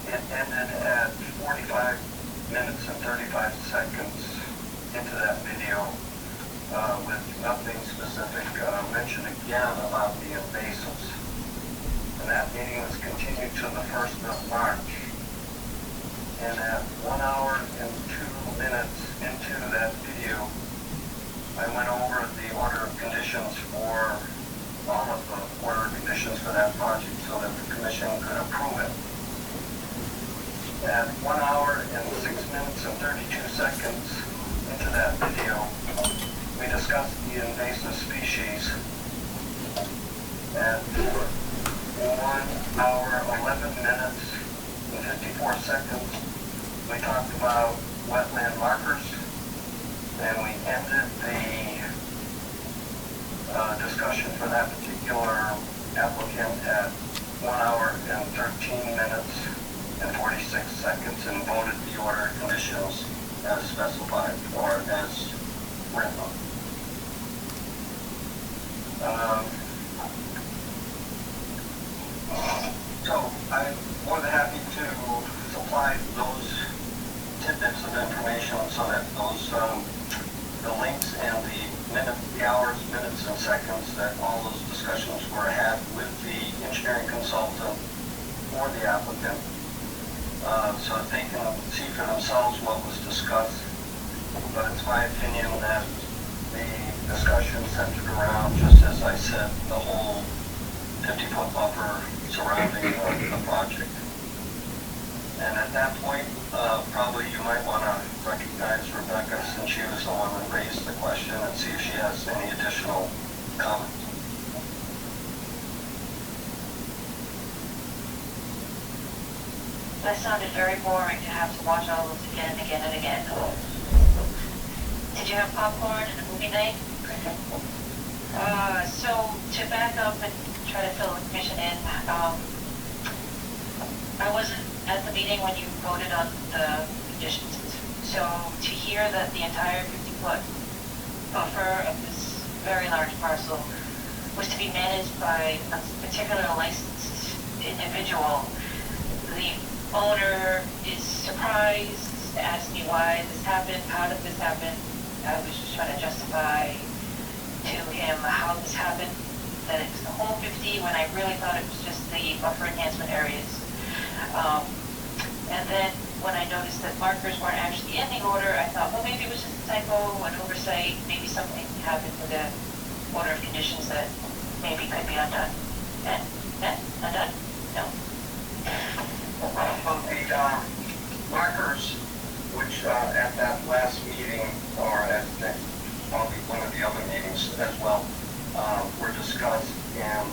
it ended at 45 minutes and 35 seconds into that video with nothing specific mentioned again about the invasives. And that meeting was continued to the 1st of March. And at 1 hour and 2 minutes into that video, I went over the order of conditions for all of the order of conditions for that project so that the commission could approve it. At 1 hour and 6 minutes and 32 seconds into that video, we discussed the invasive species. At 1 hour, 11 minutes and 54 seconds, we talked about wetland markers, and we ended the discussion for that particular applicant at 1 hour and 13 minutes and 46 seconds and voted the order of conditions as specified or as written. So I'm more than happy to supply those tidbits of information so that those the links and the hours, minutes, and seconds that all those discussions were had with the engineering consultant or the applicant, so that they can see for themselves what was discussed. But it's my opinion that the discussion centered around, just as I said, the whole 50-foot buffer surrounding the project. And at that point, probably you might want to recognize Rebecca, since she was the one that raised the question, and see if she has any additional comments. That sounded very boring to have to watch all of this again and again and again. Did you have popcorn and a movie night? So to back up and try to fill the commission in, I wasn't at the meeting when you voted on the conditions. So to hear that the entire 50-foot buffer of this very large parcel was to be managed by a particular licensed individual, the owner is surprised, asked me why this happened, how did this happen. I was just trying to justify to him how this happened, that it's the whole 50 when I really thought it was just the buffer enhancement areas. And then when I noticed that markers weren't actually in the order, I thought, well, maybe it was just a typo, an oversight, maybe something happened with the order of conditions that maybe could be undone. Undone? No. Of the markers, which at that last meeting, or at probably one of the other meetings as well, were discussed and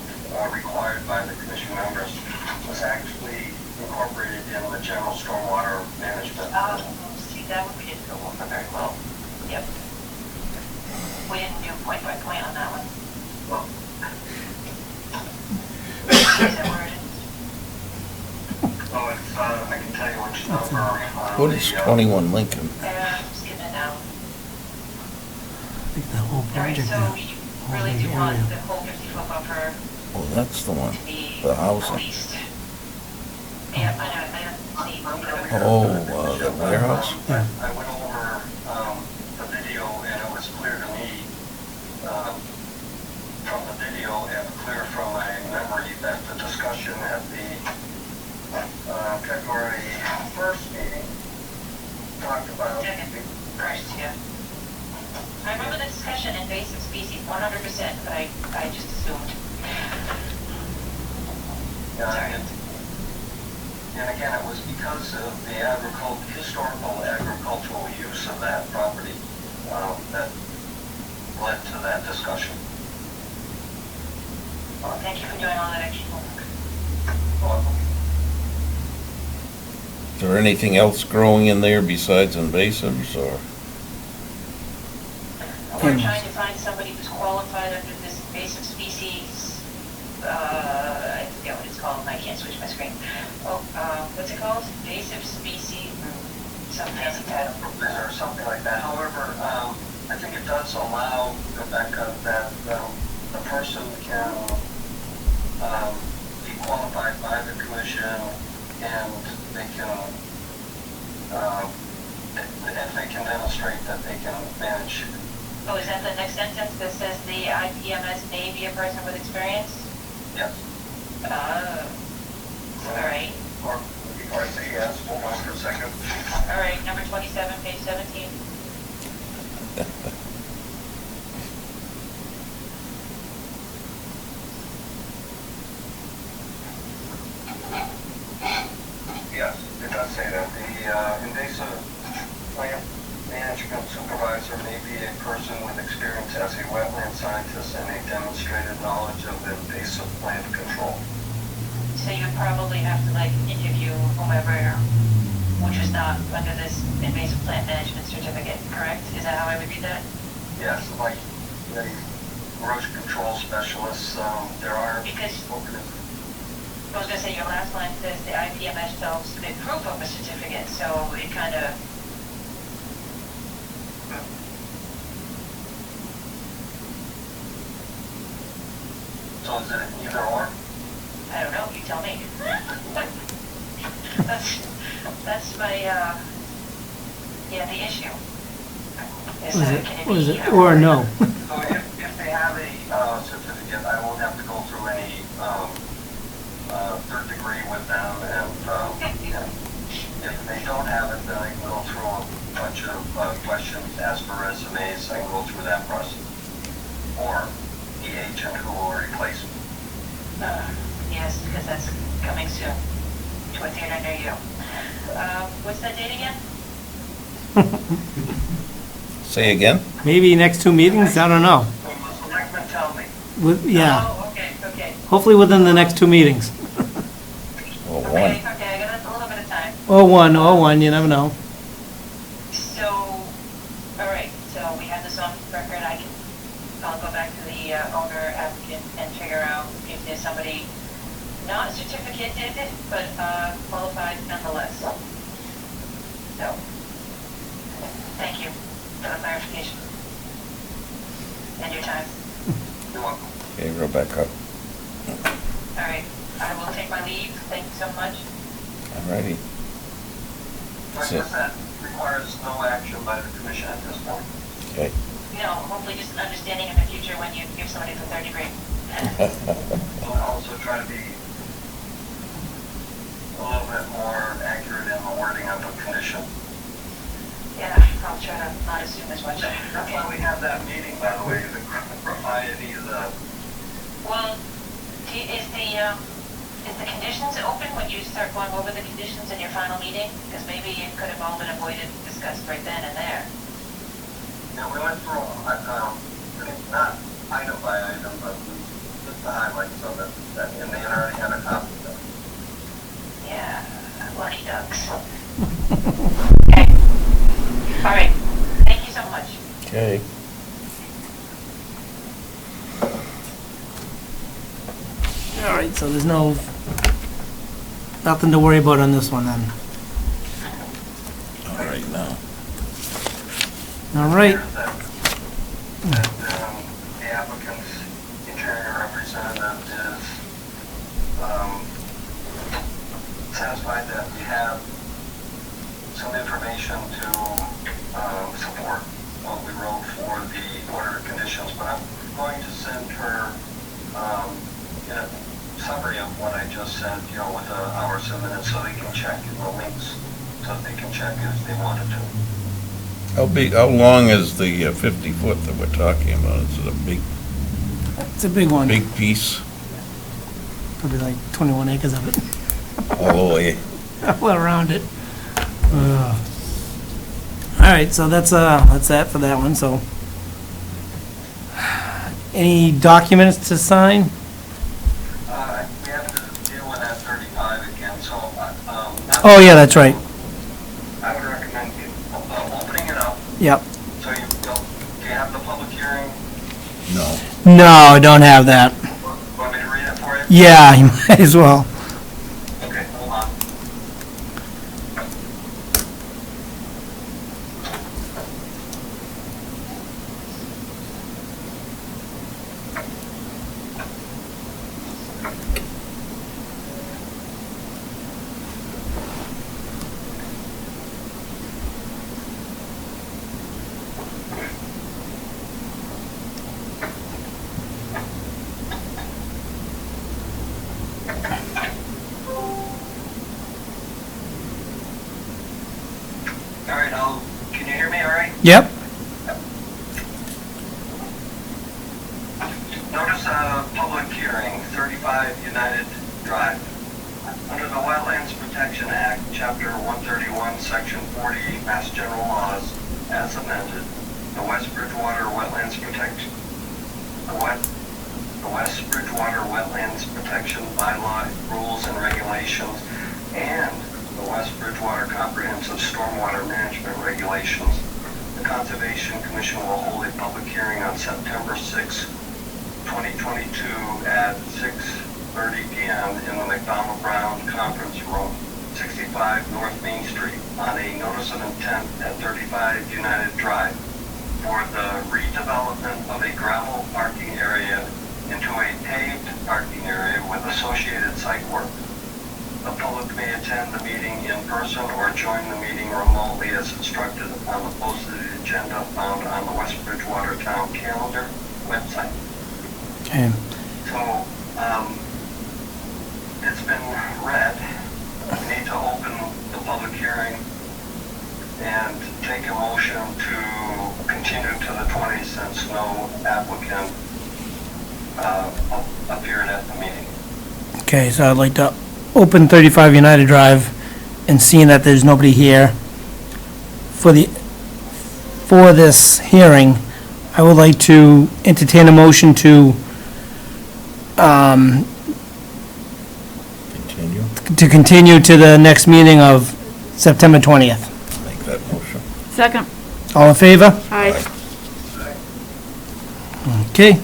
required by the commission members, was actually incorporated in the general stormwater management. See, that one we didn't go over very well. Yep. We didn't do point by point on that one. Well, Is that where it is? oh, it's, I can tell you which number. What is 21 Lincoln? I'm skipping it down. I think the whole All right, project so now. we really do want the whole 50-foot buffer Oh, that's the one. to be The housing. policed. Yeah, I don't see. Oh, the warehouse? Yeah. I went over the video, and it was clear to me from the video and clear from my memory that the discussion at the February 1st meeting talked about. Second. Right, yeah. I remember the discussion invasive species 100%, but I just assumed. Sorry. And again, it was because of the historical agricultural use of that property that led to that discussion. Well, thank you for doing all that extra homework. Welcome. Is there anything else growing in there besides invasives, or? We're trying to find somebody who's qualified under this invasive species, I forget what it's called, I can't switch my screen. Oh, what's it called? Invasive species, some fancy title. Or something like that. However, I think it does allow, Rebecca, that the person can be qualified by the commission, and they can, if they can demonstrate that they can manage. Oh, is that the next sentence that says the IPMS may be a person with experience? Yes. All right. Or before I say yes, hold on for a second. All right, number 27, page 17. Yes, it does say that. The invasive plant management supervisor may be a person with experience as a wetland scientist and a demonstrated knowledge of invasive plant control. So you probably have to interview whomever, which is not under this invasive plant management certificate, correct? Is that how I would read that? Yes, like the erosion control specialists, there are. Because I was going to say your last line says the IPMS shall submit proof of a certificate, so it kind of. So is it either or? I don't know, you tell me. that's my, the issue. Was it or no? So if they have a certificate, I won't have to go through any third degree with them, and if they don't have it, then I can go through a bunch of questions, ask for resumes, I can go through that process. Or the agent who will replace me. Yes, because that's coming soon to a theater near you. What's that date again? Say again? Maybe next two meetings, I don't know. Will the selectmen tell me? Yeah, Oh, okay. hopefully within the next two meetings. Well, Okay, one. I got a little bit of time. Or one, you never know. So, all right, so we have this on record. I'll go back to the owner applicant and figure out if there's somebody not certificated, but qualified nonetheless. So, thank you for the clarification and your time. You're welcome. Okay, Rebecca. All right, I will take my leave. Thank you so much. Alrighty. Like I said, requires no action by the commission at this point. Okay. No, hopefully just an understanding in the future when you give somebody the third degree. We'll also try to be a little bit more accurate in the wording of the condition. Yeah, I'll try to not assume as much. That's why we have that meeting, by the way, the propriety is the conditions open when you start going over the conditions in your final meeting? Because maybe it could have all been avoided, discussed right then and there. Yeah, we went through, not item by item, but just the highlights of it, and they already had a copy of it. Yeah, lucky ducks. Okay. All right. Thank you so much. Okay. All right, so there's nothing to worry about on this one then. All right, now. All right. The applicant's interior representative is satisfied that we have some information to support what we wrote for the order of conditions, but I'm going to send her a summary of what I just said, with the hours a minute, so they can check in the links, so they can check if they wanted to. How long is the 50-foot that we're talking about? Is it a It's a big one. big piece Probably like 21 acres of it. all the way? All around it. All right, so that's that for that one, so. Any documents to sign? We have to deal with that 35 again, so, Oh, yeah, that's right. I would recommend opening it up, Yep. so do you have the public hearing? No. No, I don't have that. Want me to read it for you? Yeah, you might as well. Okay, hold on. All right, can you hear me all right? Yep. Notice a public hearing, 35 United Drive. Under the Wetlands Protection Act, Chapter 131, Section 40, Mass General Laws, as amended, the West Bridgewater Wetlands Protection, the West Bridgewater Wetlands Protection Bylaw, Rules and Regulations, and the West Bridgewater Comprehensive Stormwater Management Regulations. The Conservation Commission will hold a public hearing on September 6, 2022 at 6:30 p.m. in the McDonald Brown Conference Room, 65 North Main Street, on a notice of intent at 35 United Drive for the redevelopment of a gravel parking area into a paved parking area with associated site work. The public may attend the meeting in person or join the meeting remotely as instructed on the posted agenda found on the West Bridgewater Town Calendar website. Okay. So, it's been read. We need to open the public hearing and take a motion to continue to the 20th since no applicant appeared at the meeting. Okay, so I'd like to open 35 United Drive, and seeing that there's nobody here for this hearing, I would like to entertain a motion to continue to the next meeting of September 20th. Make that motion. Second. All in favor? Aye. Okay.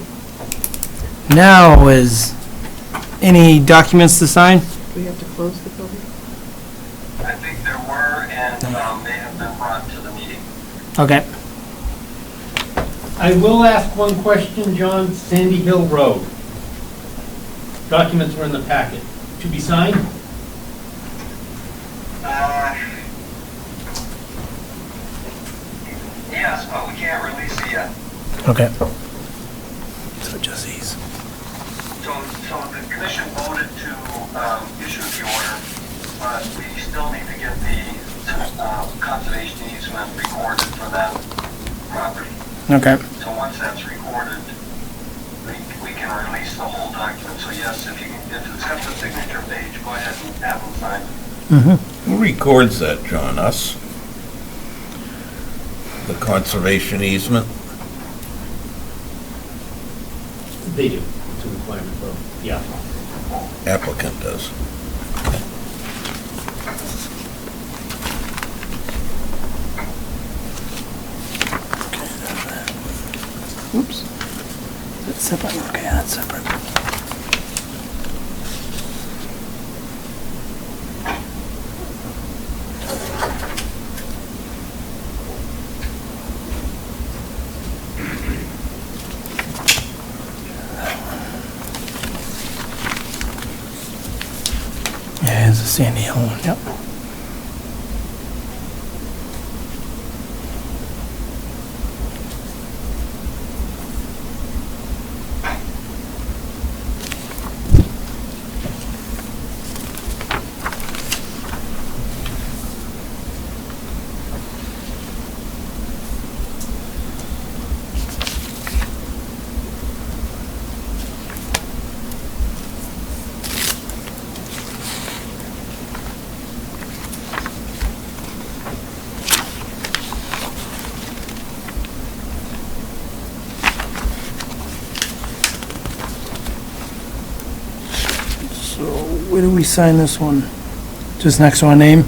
Now is any documents to sign? Do we have to close the public? I think there were, and they have been brought to the meeting. Okay. I will ask one question, John. Sandy Hill Road. Documents were in the packet. To be signed? Yes, but we can't release it yet. Okay. So just these. So the commission voted to issue the order, but we still need to get the conservation easement recorded for that property. Okay. So once that's recorded, we can release the whole document. So yes, if you can if it's got the signature page, go ahead and have them sign. Who records that, John? Us? The conservation easement? They do. It's a requirement, though. Yeah. Applicant does. Oops. That's separate, okay, that's separate. Yeah, it's a Sandy Hill one, yep. So where do we sign this one? Just next to our name?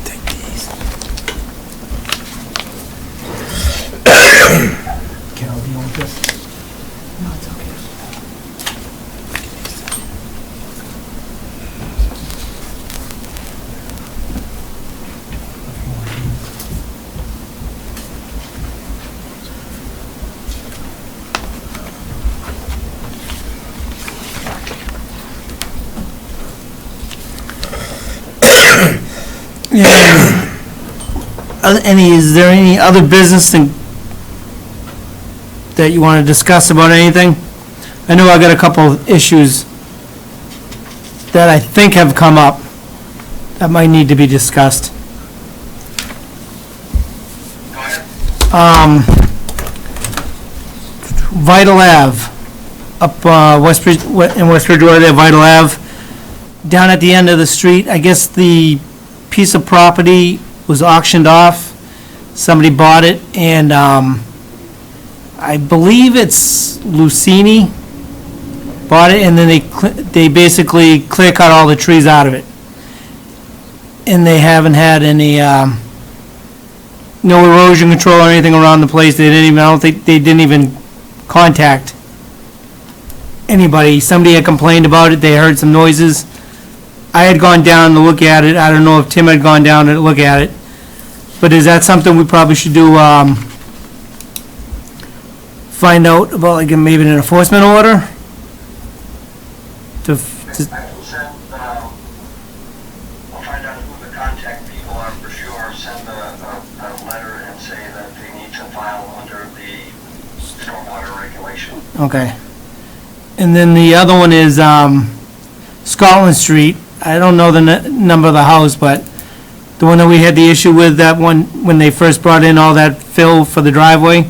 Take these. Carol, do you want this? No, it's okay. Is there any other business that you want to discuss about anything? I know I got a couple of issues that I think have come up that might need to be discussed. Go ahead. Vital Ave, up in West Bridgewater there, Vital Ave, down at the end of the street. I guess the piece of property was auctioned off. Somebody bought it, and I believe it's Lucini bought it, and then they basically clear cut all the trees out of it. And they haven't had any, no erosion control or anything around the place. They didn't even, I don't think, they didn't even contact anybody. Somebody had complained about it. They heard some noises. I had gone down to look at it. I don't know if Tim had gone down to look at it. But is that something we probably should do, find out about, like, maybe an enforcement order? I will send, I'll find out who the contact people are for sure, send a letter and say that they need to file under the stormwater regulation. Okay. And then the other one is Scotland Street. I don't know the number of the house, but the one that we had the issue with, that one, when they first brought in all that fill for the driveway.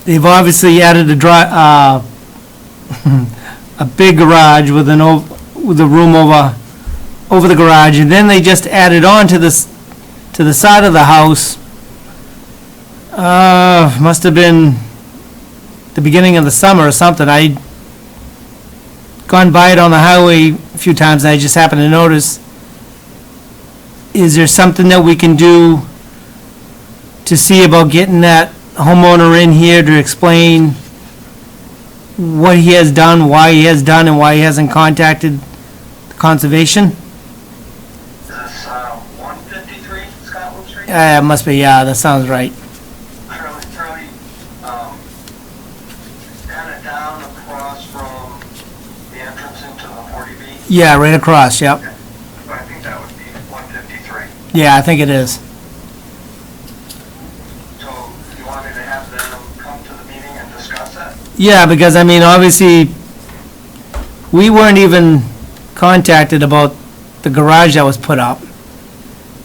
They've obviously added a big garage with a room over the garage, and then they just added on to the side of the house. Must have been the beginning of the summer or something. I'd gone by it on the highway a few times, and I just happened to notice. Is there something that we can do to see about getting that homeowner in here to explain what he has done, why he has done, and why he hasn't contacted the conservation? Is this 153 Scotland Street? It must be, yeah, that sounds right. Fairly, kind of down across from the entrance into the 40B? Yeah, right across, yep. Okay. I think that would be 153. Yeah, I think it is. So you want me to have them come to the meeting and discuss that? Yeah, because, I mean, obviously, we weren't even contacted about the garage that was put up.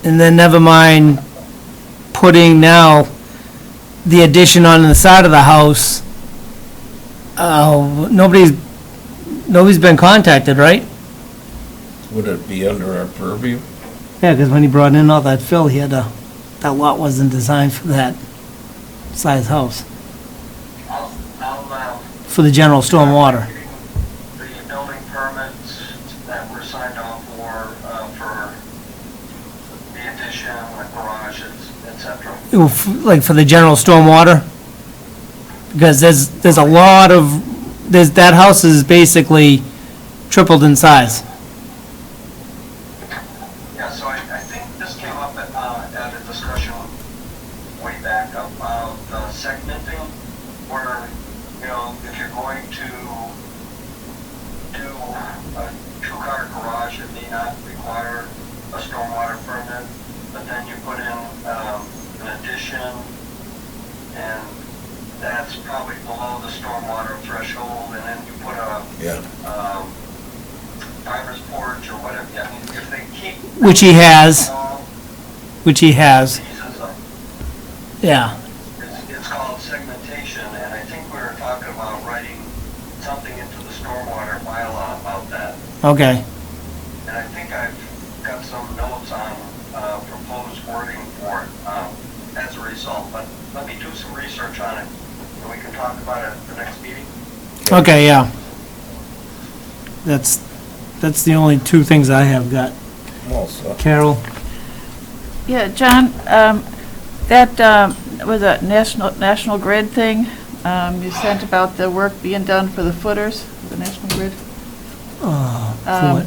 And then never mind putting now the addition on the side of the house. Nobody's been contacted, right? Would it be under our purview? Yeah, because when he brought in all that fill, he had that lot wasn't designed for that size house, I'll for the general stormwater. the building permits that were signed off for the addition, the garages, et cetera. Like for the general stormwater? Because there's a lot of, that house is basically tripled in size. Yeah, so I think this came up at a discussion way back about segmenting, where, if you're going to do a two-car garage, it may not require a stormwater permit, but then you put in an addition, and that's probably below the stormwater threshold, and then you put a driver's porch or whatever. I mean, if they keep Which he has. pieces of, Yeah. it's called segmentation, and I think we were talking about writing something into the stormwater bylaw about that. Okay. And I think I've got some notes on proposed wording for it as a result, but let me do some research on it, and we can talk about it at the next meeting. Okay, yeah. That's the only two things I have got. Also, Carol? Yeah, John, that was a National Grid thing, you sent about the work being done for the footers, the National Grid, For what?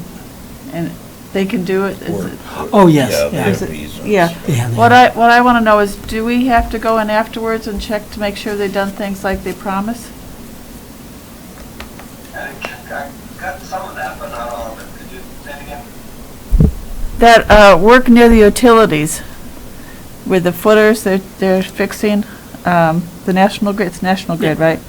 and they can do it. Is it? Oh, yes, yeah, yeah. they Is have it- easements. Yeah. Yeah, they What are. I want to know is, do we have to go in afterwards and check to make sure they've done things like they promise? I got some of that, but not all of it. Could you say it again? That work near the utilities, with the footers they're fixing, the National Grid, it's National Grid, right?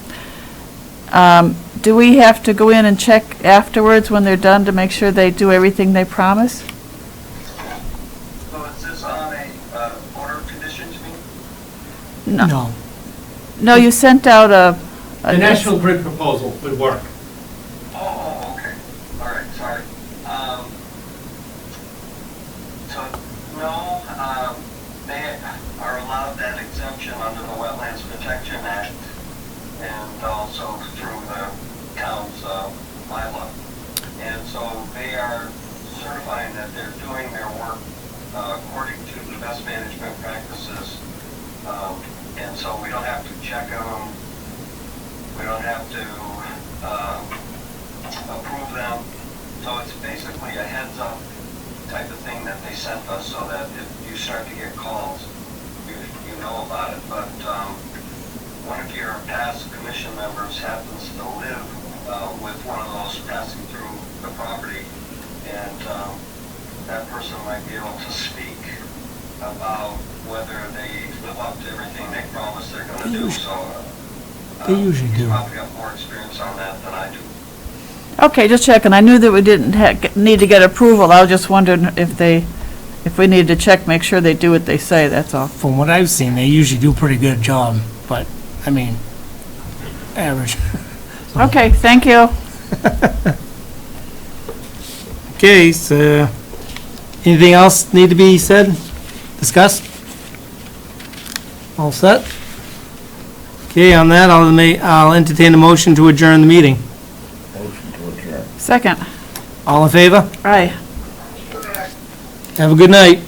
Do we have to go in and check afterwards when they're done to make sure they do everything they promise? So is this on a order of conditions, you mean? No. No, you sent out a... The National Grid proposal would work. Oh, okay. All right, sorry. So, no, they are allowed that exemption under the Wetlands Protection Act and also through the town's bylaw. And so they are certifying that they're doing their work according to the best management practices. And so we don't have to check them. We don't have to approve them. So it's basically a heads-up type of thing that they sent us so that if you start to get calls, you know about it. But one of your past commission members happens to live with one of those passing through the property, and that person might be able to speak about whether they live up to everything they promise they're going to do. So They usually he's do. probably got more experience on that than I do. Okay, just checking. I knew that we didn't need to get approval. I was just wondering if we needed to check, make sure they do what they say, that's all. From what I've seen, they usually do a pretty good job, but, I mean, average. Okay, thank you. Okay, so, anything else need to be said, discussed? All set? Okay, on that, I'll entertain a motion to adjourn the meeting. Motion to adjourn. Second. All in favor? Aye. Have a good night.